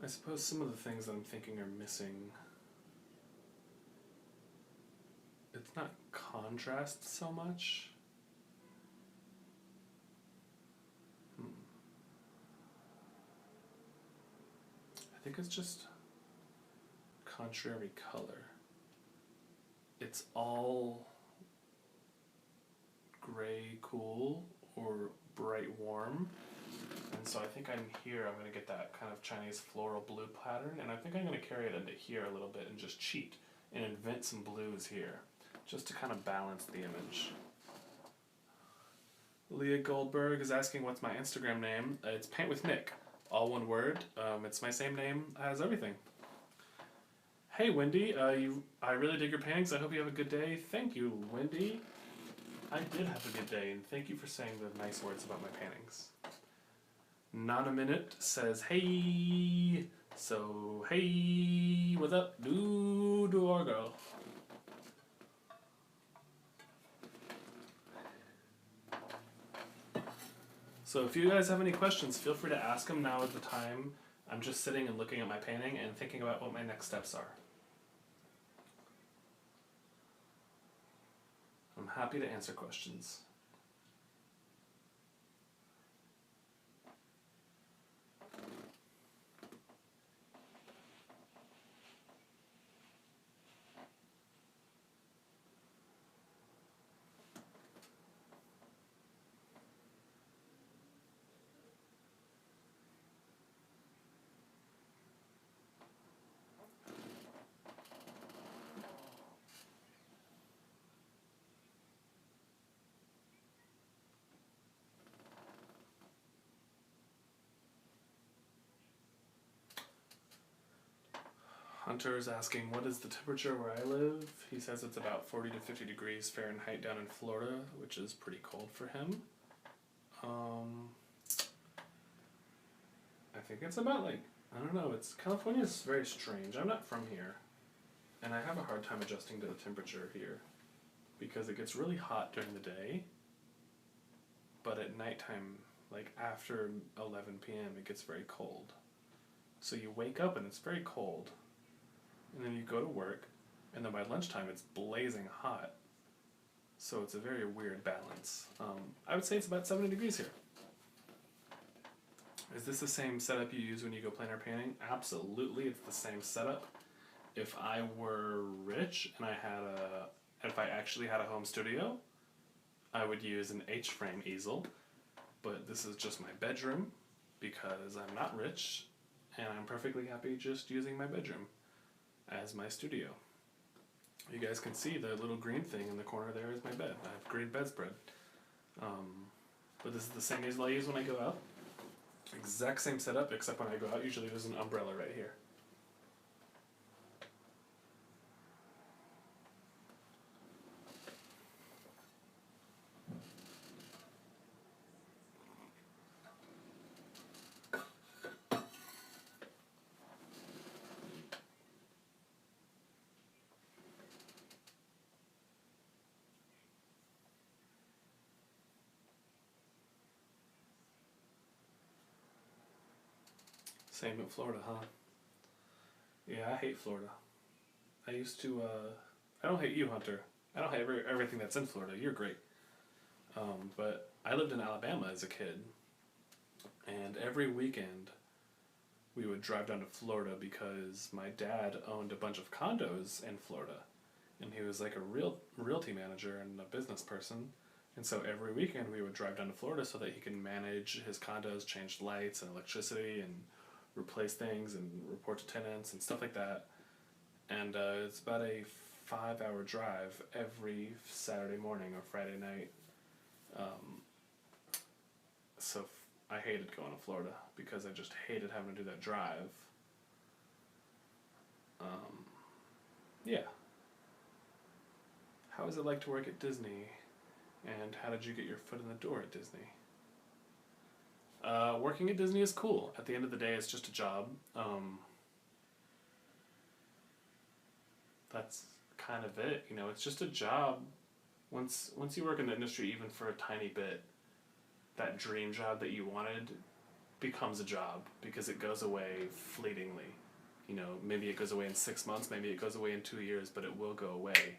I suppose some of the things that I'm thinking are missing. It's not contrast so much. I think it's just contrary color. It's all gray cool or bright warm. And so I think I'm going to get that kind of Chinese floral blue pattern, and I think I'm going to carry it into here a little bit and just cheat and invent some blues here, just to kind of balance the image. Leah Goldberg is asking what's my Instagram name. It's Paint with Nick, all one word. It's my same name as everything. Hey Wendy, I really dig your paintings. I hope you have a good day. Thank you, Wendy. I did have a good day, and thank you for saying the nice words about my paintings. Not a Minute says, hey, so hey, what's up, dude or girl? So if you guys have any questions, feel free to ask them. Now is the time. I'm just sitting and looking at my painting and thinking about what my next steps are. I'm happy to answer questions. Hunter is asking, what is the temperature where I live? He says it's about 40 to 50 degrees Fahrenheit down in Florida, which is pretty cold for him. I think it's about I don't know, California's very strange. I'm not from here, and I have a hard time adjusting to the temperature here because it gets really hot during the day, but at nighttime, after 11 p.m., it gets very cold. So you wake up and it's very cold, and then you go to work, and then by lunchtime it's blazing hot. So it's a very weird balance. I would say it's about 70 degrees here. Is this the same setup you use when you go plein air painting? Absolutely, it's the same setup. If I were rich and if I actually had a home studio, I would use an H-frame easel, but this is just my bedroom because I'm not rich and I'm perfectly happy just using my bedroom as my studio. You guys can see the little green thing in the corner there is my bed. I have green bedspread. But this is the same easel I use when I go out. Exact same setup, except when I go out, usually there's an umbrella right here. Same in Florida, huh? Yeah, I hate Florida. I used to, I don't hate you, Hunter. I don't hate everything that's in Florida. You're great. But I lived in Alabama as a kid, and every weekend we would drive down to Florida because my dad owned a bunch of condos in Florida, and he was like a realty manager and a business person. And so every weekend we would drive down to Florida so that he can manage his condos, change lights and electricity, and replace things and report to tenants and stuff like that. And it's about a 5-hour drive every Saturday morning or Friday night. Um, so I hated going to Florida because I just hated having to do that drive. Yeah. How is it like to work at Disney? And how did you get your foot in the door at Disney? Working at Disney is cool. At the end of the day, it's just a job. That's kind of it. You know, it's just a job. Once you work in the industry, even for a tiny bit, that dream job that you wanted becomes a job because it goes away fleetingly. You know, maybe it goes away in 6 months, maybe it goes away in 2 years, but it will go away,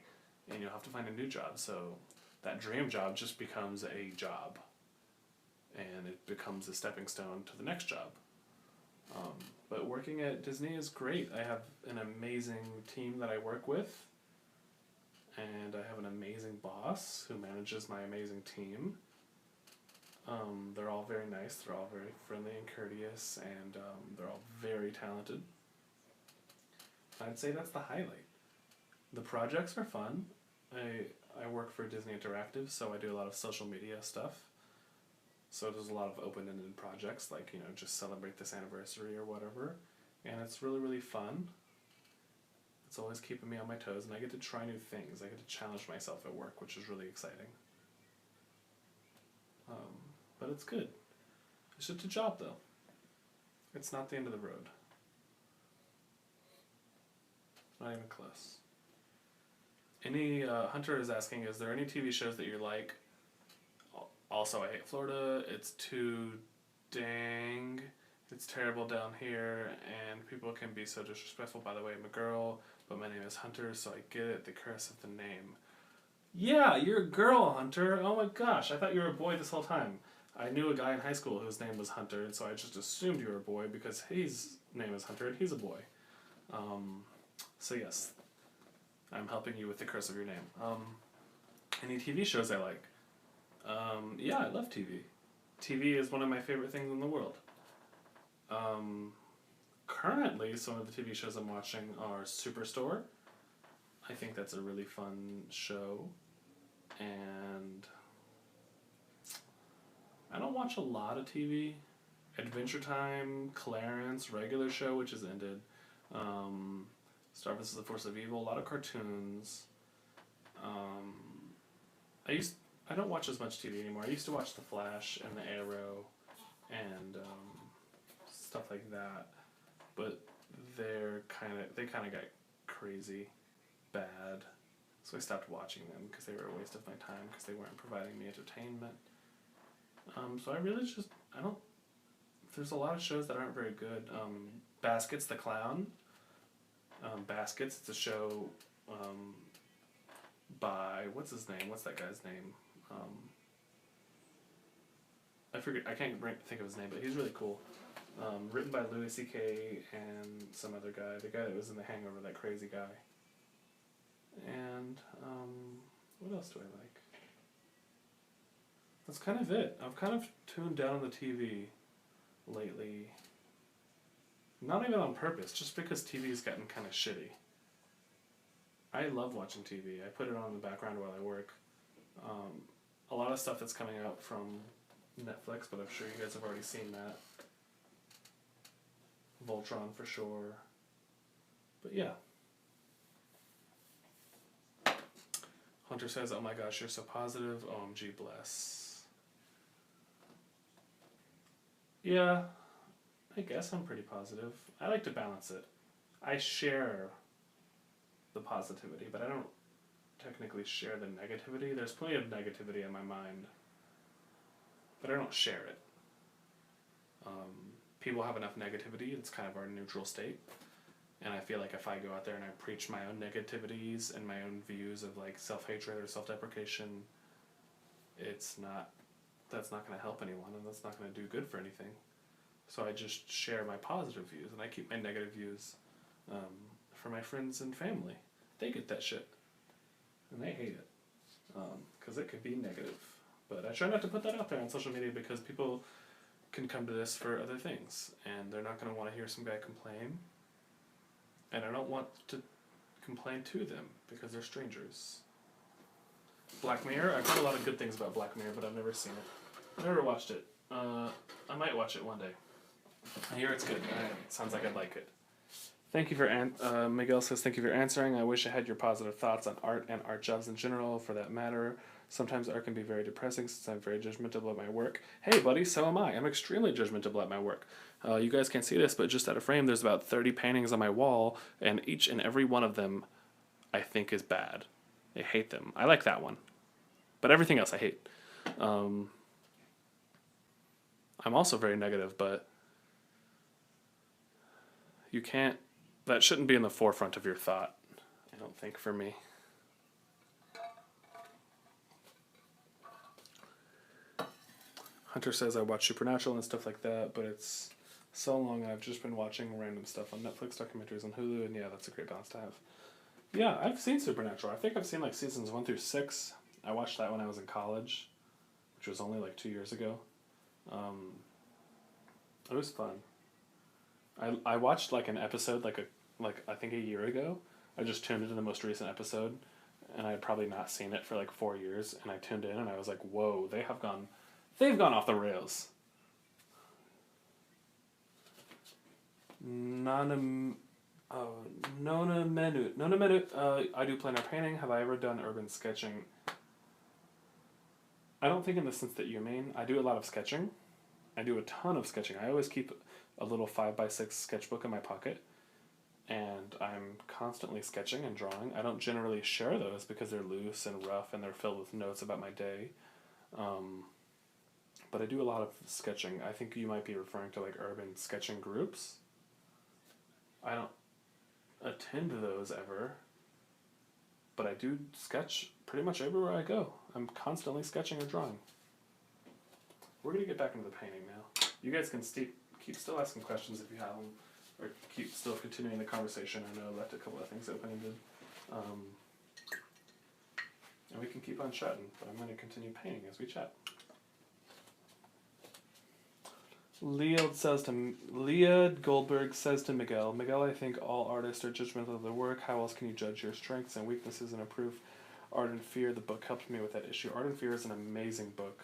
and you'll have to find a new job. So that dream job just becomes a job, and it becomes a stepping stone to the next job. But working at Disney is great. I have an amazing team that I work with, and I have an amazing boss who manages my amazing team. They're all very nice, they're all very friendly and courteous, and they're all very talented. I'd say that's the highlight. The projects are fun. I work for Disney Interactive, so I do a lot of social media stuff. So there's a lot of open-ended projects, like, you know, just celebrate this anniversary or whatever. And it's really, really fun. It's always keeping me on my toes, and I get to try new things. I get to challenge myself at work, which is really exciting. But it's good. It's just a job, though. It's not the end of the road. Not even close. Hunter is asking, is there any TV shows that you like? Also, I hate Florida. It's too dang. It's terrible down here, and people can be so disrespectful. By the way, I'm a girl, but my name is Hunter, so I get it. The curse of the name. Yeah, you're a girl, Hunter. Oh my gosh, I thought you were a boy this whole time. I knew a guy in high school whose name was Hunter, and so I just assumed you were a boy because his name is Hunter and he's a boy. So yes, I'm helping you with the curse of your name. Any TV shows I like? Yeah, I love TV. TV is one of my favorite things in the world. Currently, some of the TV shows I'm watching are Superstore. I think that's a really fun show. And I don't watch a lot of TV. Adventure Time, Clarence, regular show, which has ended. Star vs. the Force of Evil, a lot of cartoons. I don't watch as much TV anymore. I used to watch The Flash and The Arrow and stuff like that, but they kind of got crazy bad, so I stopped watching them because they were a waste of my time because they weren't providing me entertainment. So I really just there's a lot of shows that aren't very good. Baskets the Clown. Baskets, it's a show by, what's his name? What's that guy's name? I forget. I can't think of his name, but he's really cool. Written by Louis C.K. and some other guy. The guy that was in The Hangover, that crazy guy. And what else do I like? That's kind of it. I've kind of tuned down on the TV lately. Not even on purpose, just because TV's gotten kind of shitty. I love watching TV. I put it on in the background while I work. A lot of stuff that's coming out from Netflix, but I'm sure you guys have already seen that. Voltron for sure. But yeah. Hunter says, oh my gosh, you're so positive. OMG bless. Yeah, I guess I'm pretty positive. I like to balance it. I share the positivity, but I don't technically share the negativity. There's plenty of negativity in my mind, but I don't share it. People have enough negativity, it's kind of our neutral state, and I feel like if I go out there and I preach my own negativities and my own views of like self-hatred or self-deprecation, that's not going to help anyone, and that's not going to do good for anything. So I just share my positive views, and I keep my negative views for my friends and family. They get that shit, and they hate it, because it could be negative. But I try not to put that out there on social media because people can come to this for other things, and they're not going to want to hear some guy complain. And I don't want to complain to them because they're strangers. Black Mirror, I've heard a lot of good things about Black Mirror, but I've never seen it. I've never watched it. I might watch it one day. I hear it's good. It sounds like I'd like it. Thank you for Miguel says, thank you for answering. I wish I had your positive thoughts on art and art jobs in general, for that matter. Sometimes art can be very depressing since I'm very judgmental about my work. Hey, buddy, so am I. I'm extremely judgmental about my work. You guys can't see this, but just out of frame, there's about 30 paintings on my wall, and each and every one of them I think is bad. I hate them. I like that one. But everything else I hate. I'm also very negative, but you can't... That shouldn't be in the forefront of your thought, I don't think, for me. Hunter says I watch Supernatural and stuff like that, but it's so long I've just been watching random stuff on Netflix, documentaries on Hulu, and yeah, that's a great balance to have. Yeah, I've seen Supernatural. I think I've seen like seasons 1 through 6. I watched that when I was in college, which was only like 2 years ago. It was fun. I watched like an episode like I think a year ago. I just tuned into the most recent episode, and I had probably not seen it for like 4 years, and I tuned in and I was like, whoa, they've gone off the rails. Nona Menu. I do plein air painting. Have I ever done urban sketching? I don't think in the sense that you mean. I do a lot of sketching. I do a ton of sketching. I always keep a little 5x6 sketchbook in my pocket, and I'm constantly sketching and drawing. I don't generally share those because they're loose and rough and they're filled with notes about my day. But I do a lot of sketching. I think you might be referring to like urban sketching groups. I don't attend those ever, but I do sketch pretty much everywhere I go. I'm constantly sketching or drawing. We're going to get back into the painting now. You guys can keep still asking questions if you have them, or keep still continuing the conversation. I know I left a couple of things open-ended. And we can keep on chatting, but I'm going to continue painting as we chat. Leah Goldberg says to Miguel, I think all artists are judgmental of their work. How else can you judge your strengths and weaknesses and improve? Art and Fear, the book helped me with that issue. Art and Fear is an amazing book.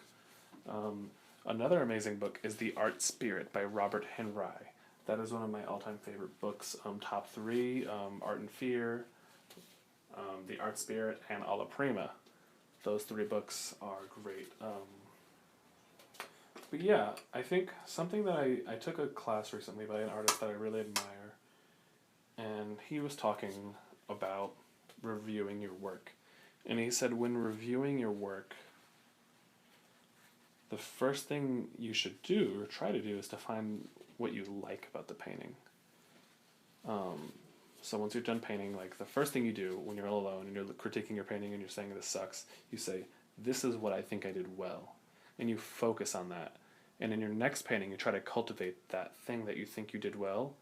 Another amazing book is The Art Spirit by Robert Henry. That is one of my all-time favorite books. Top 3, Art and Fear, The Art Spirit, and Alla Prima. Those 3 books are great. But yeah, I think something that I took a class recently by an artist that I really admire, and he was talking about reviewing your work. And he said when reviewing your work, the first thing you should do, or try to do, is to find what you like about the painting. So once you're done painting, like the first thing you do when you're all alone and you're critiquing your painting and you're saying this sucks, you say, this is what I think I did well. And you focus on that. And in your next painting, you try to cultivate that thing that you think you did well,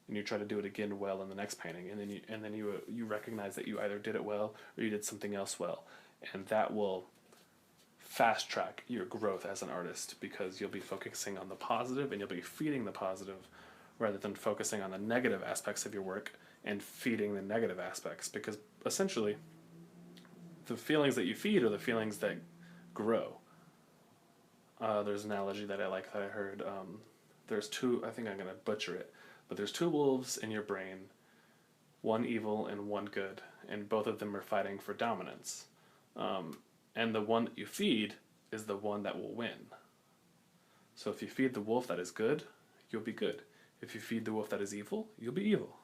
and you try to do it again well in the next painting. And then you recognize that you either did it well or you did something else well. And that will fast track your growth as an artist, because you'll be focusing on the positive and you'll be feeding the positive rather than focusing on the negative aspects of your work and feeding the negative aspects, because essentially the feelings that you feed are the feelings that grow. There's an analogy that I like that I heard. There's 2, I think I'm going to butcher it, but there's 2 wolves in your brain, one evil and one good, and both of them are fighting for dominance. And the one that you feed is the one that will win. So if you feed the wolf that is good, you'll be good. If you feed the wolf that is evil, you'll be evil.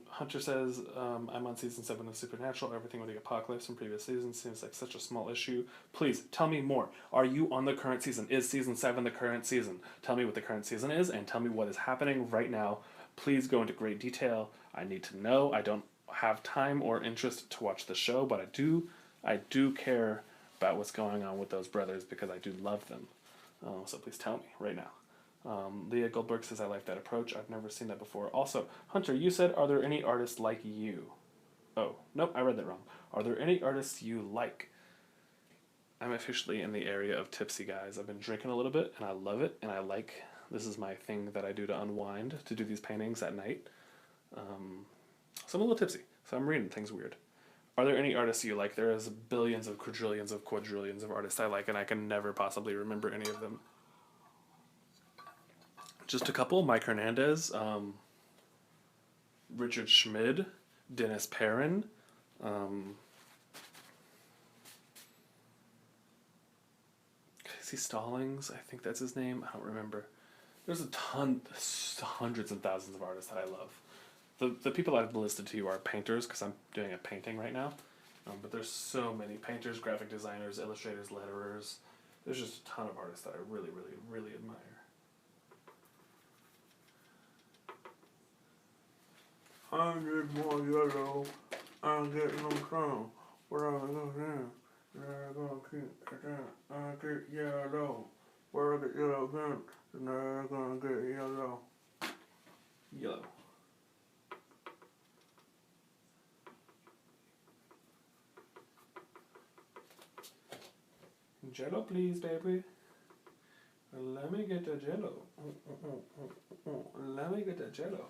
Hunter says, I'm on season 7 of Supernatural. Everything with the apocalypse from previous seasons seems like such a small issue. Please, tell me more. Are you on the current season? Is season 7 the current season? Tell me what the current season is, and tell me what is happening right now. Please go into great detail. I need to know. I don't have time or interest to watch the show, but I do care about what's going on with those brothers, because I do love them. So please tell me right now. Leah Goldberg says, I like that approach. I've never seen that before. Also, Hunter, you said, are there any artists like you? Oh, nope, I read that wrong. Are there any artists you like? I'm officially in the area of tipsy, guys. I've been drinking a little bit, and I love it, and this is my thing that I do to unwind, to do these paintings at night. So I'm a little tipsy, so I'm reading things weird. Are there any artists you like? There is billions of quadrillions of artists I like, and I can never possibly remember any of them. Just a couple: Mike Hernandez, Richard Schmid, Dennis Perrin, Casey Stallings. I think that's his name. I don't remember. There's a ton, hundreds and thousands of artists that I love. The people I've listed to you are painters, because I'm doing a painting right now. But there's so many painters, graphic designers, illustrators, letterers. There's just a ton of artists that I really, really, really admire. I get more yellow. I get no sun. Where I go in, I gonna keep it down. I get yellow. Where I get yellow again, then I gonna get yellow. Yellow. Jello, please, baby. Let me get the jello. Let me get the jello.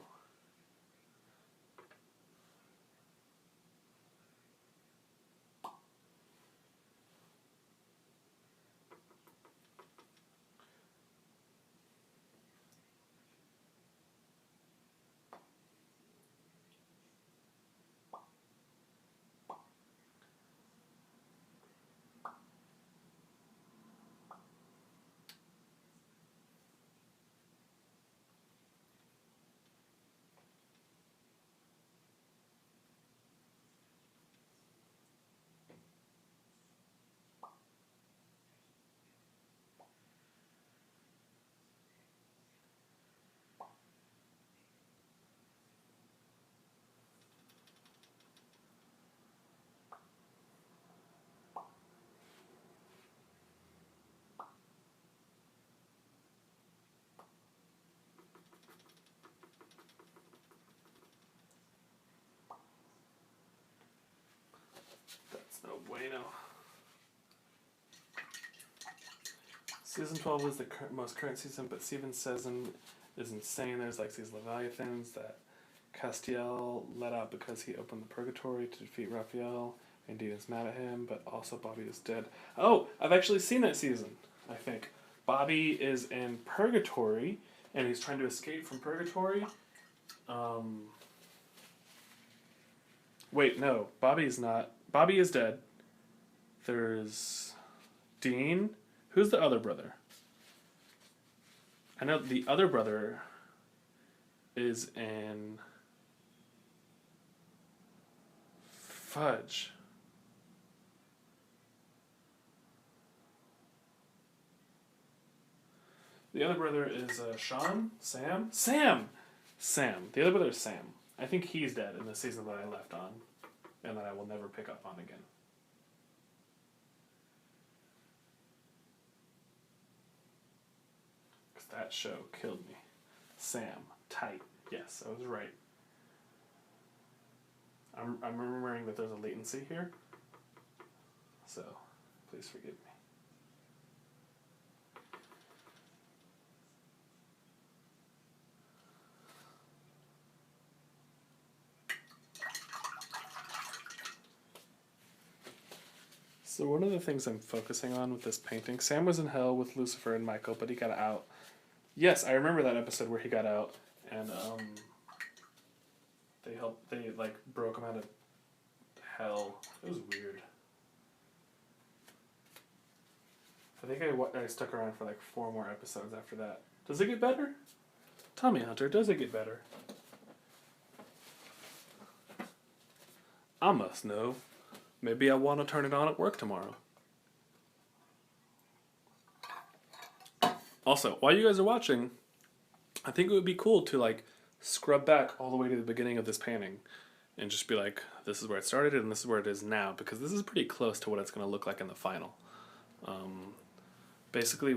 That's no bueno. Season 12 is the most current season, but Steven says is insane. There's like these Leviathans that Castiel let out because he opened the Purgatory to defeat Raphael. Indeed is mad at him, but also Bobby is dead. Oh, I've actually seen that season, I think. Bobby is in Purgatory, and he's trying to escape from Purgatory. Wait, no. Bobby is not. Bobby is dead. There's Dean. Who's the other brother? I know the other brother is in Fudge. The other brother is Sean? Sam? Sam. The other brother is Sam. I think he's dead in the season that I left on, and that I will never pick up on again. Because that show killed me. Sam. Tight. Yes, I was right. I'm remembering that there's a latency here, so please forgive me. So one of the things I'm focusing on with this painting, Sam was in hell with Lucifer and Michael, but he got out. Yes, I remember that episode where he got out, and they like broke him out of hell. It was weird. I think I stuck around for like 4 more episodes after that. Does it get better? Tommy Hunter, does it get better? I must know. Maybe I want to turn it on at work tomorrow. Also, while you guys are watching, I think it would be cool to like scrub back all the way to the beginning of this painting and just be like, this is where it started and this is where it is now, because this is pretty close to what it's going to look like in the final. Basically,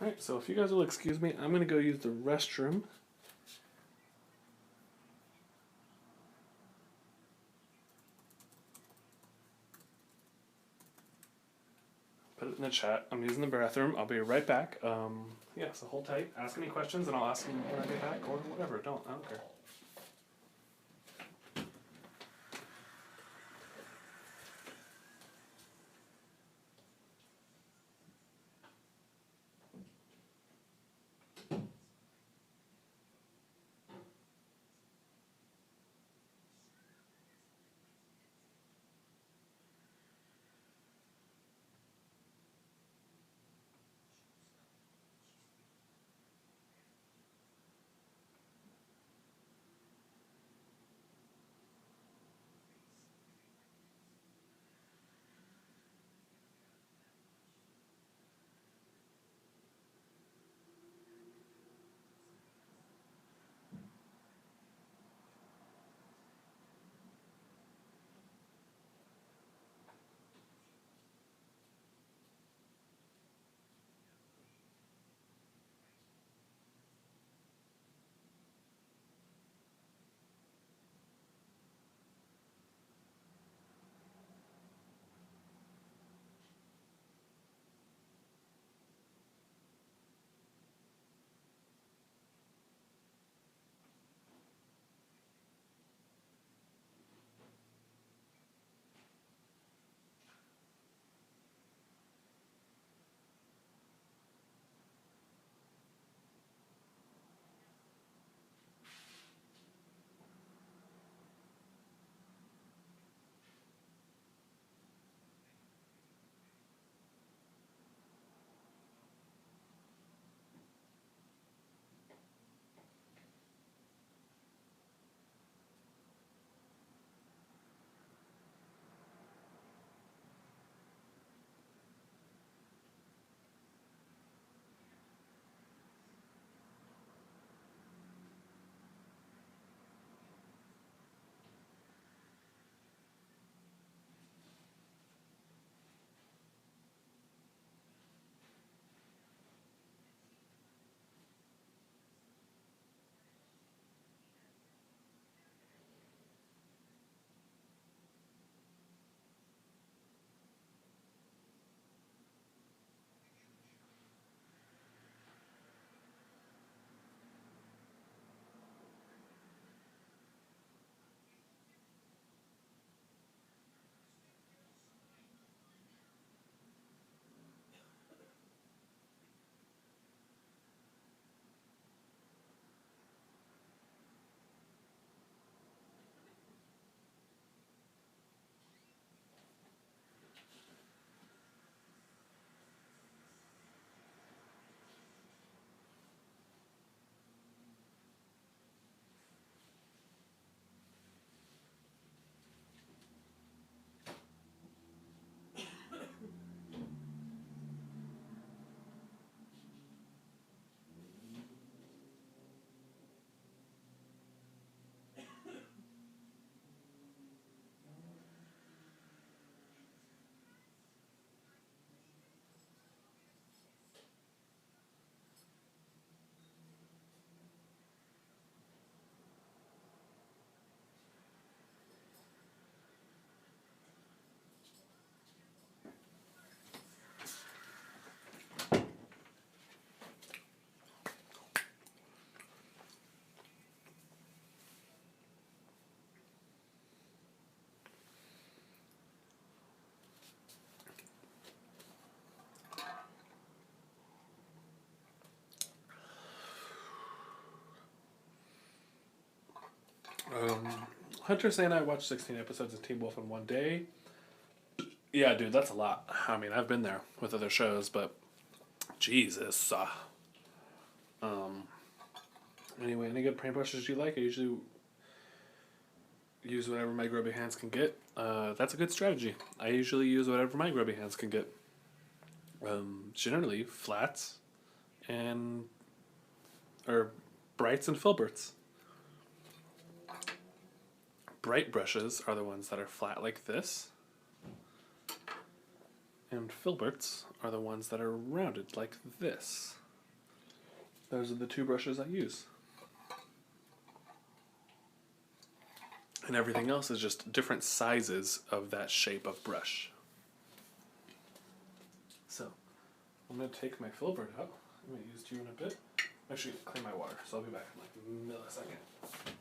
Alright, so if you guys will excuse me, I'm going to go use the restroom. Put it in the chat. I'm using the bathroom. I'll be right back. Yeah, so hold tight. Ask any questions and I'll ask them when I get back or whatever. I don't care. Hunter saying I watched 16 episodes of Teen Wolf in one day. Yeah, dude, that's a lot. I mean, I've been there with other shows, but Jesus. Anyway, any good paintbrushes you like? I usually use whatever my grubby hands can get. That's a good strategy. I usually use whatever my grubby hands can get. Generally, flats and or brights and filberts. Bright brushes are the ones that are flat like this, and filberts are the ones that are rounded like this. those are the two brushes I use. And everything else is just different sizes of that shape of brush. So, I'm going to take my filbert out. I'm going to use you in a bit. Actually, clean my water, so I'll be back in like a millisecond.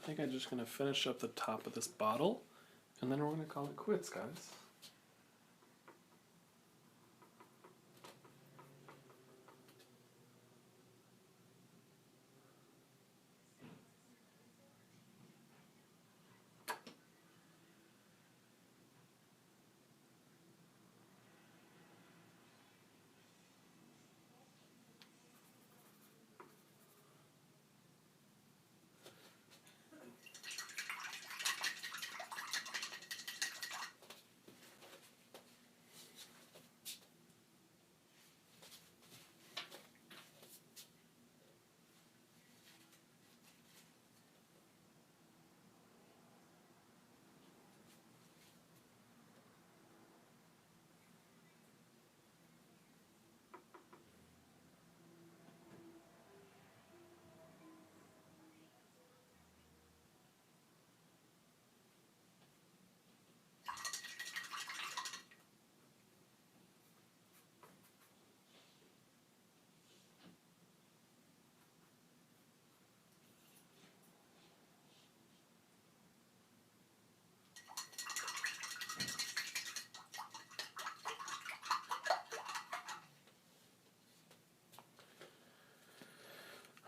think I'm just going to finish up the top of this bottle, and then we're going to call it quits, guys.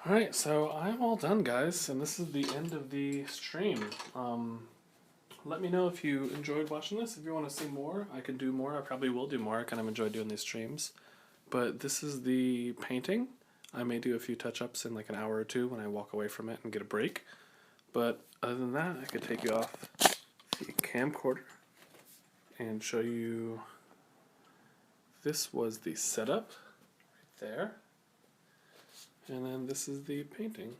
Alright, so I'm all done, guys, and this is the end of the stream. Let me know if you enjoyed watching this. If you want to see more, I can do more. I probably will do more. I kind of enjoy doing these streams. But this is the painting. I may do a few touch-ups in like an hour or two when I walk away from it and get a break. But other than that, I could take you off the camcorder and show you. This was the setup right there. And then this is the painting.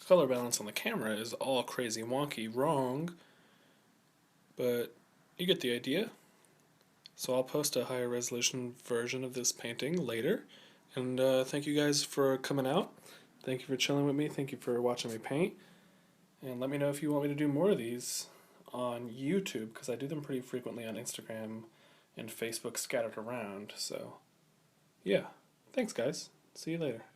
Color balance on the camera is all crazy wonky wrong, but you get the idea. So I'll post a higher resolution version of this painting later. And thank you guys for coming out. Thank you for chilling with me. Thank you for watching me paint. And let me know if you want me to do more of these on YouTube, because I do them pretty frequently on Instagram and Facebook scattered around. So yeah, thanks guys. See you later.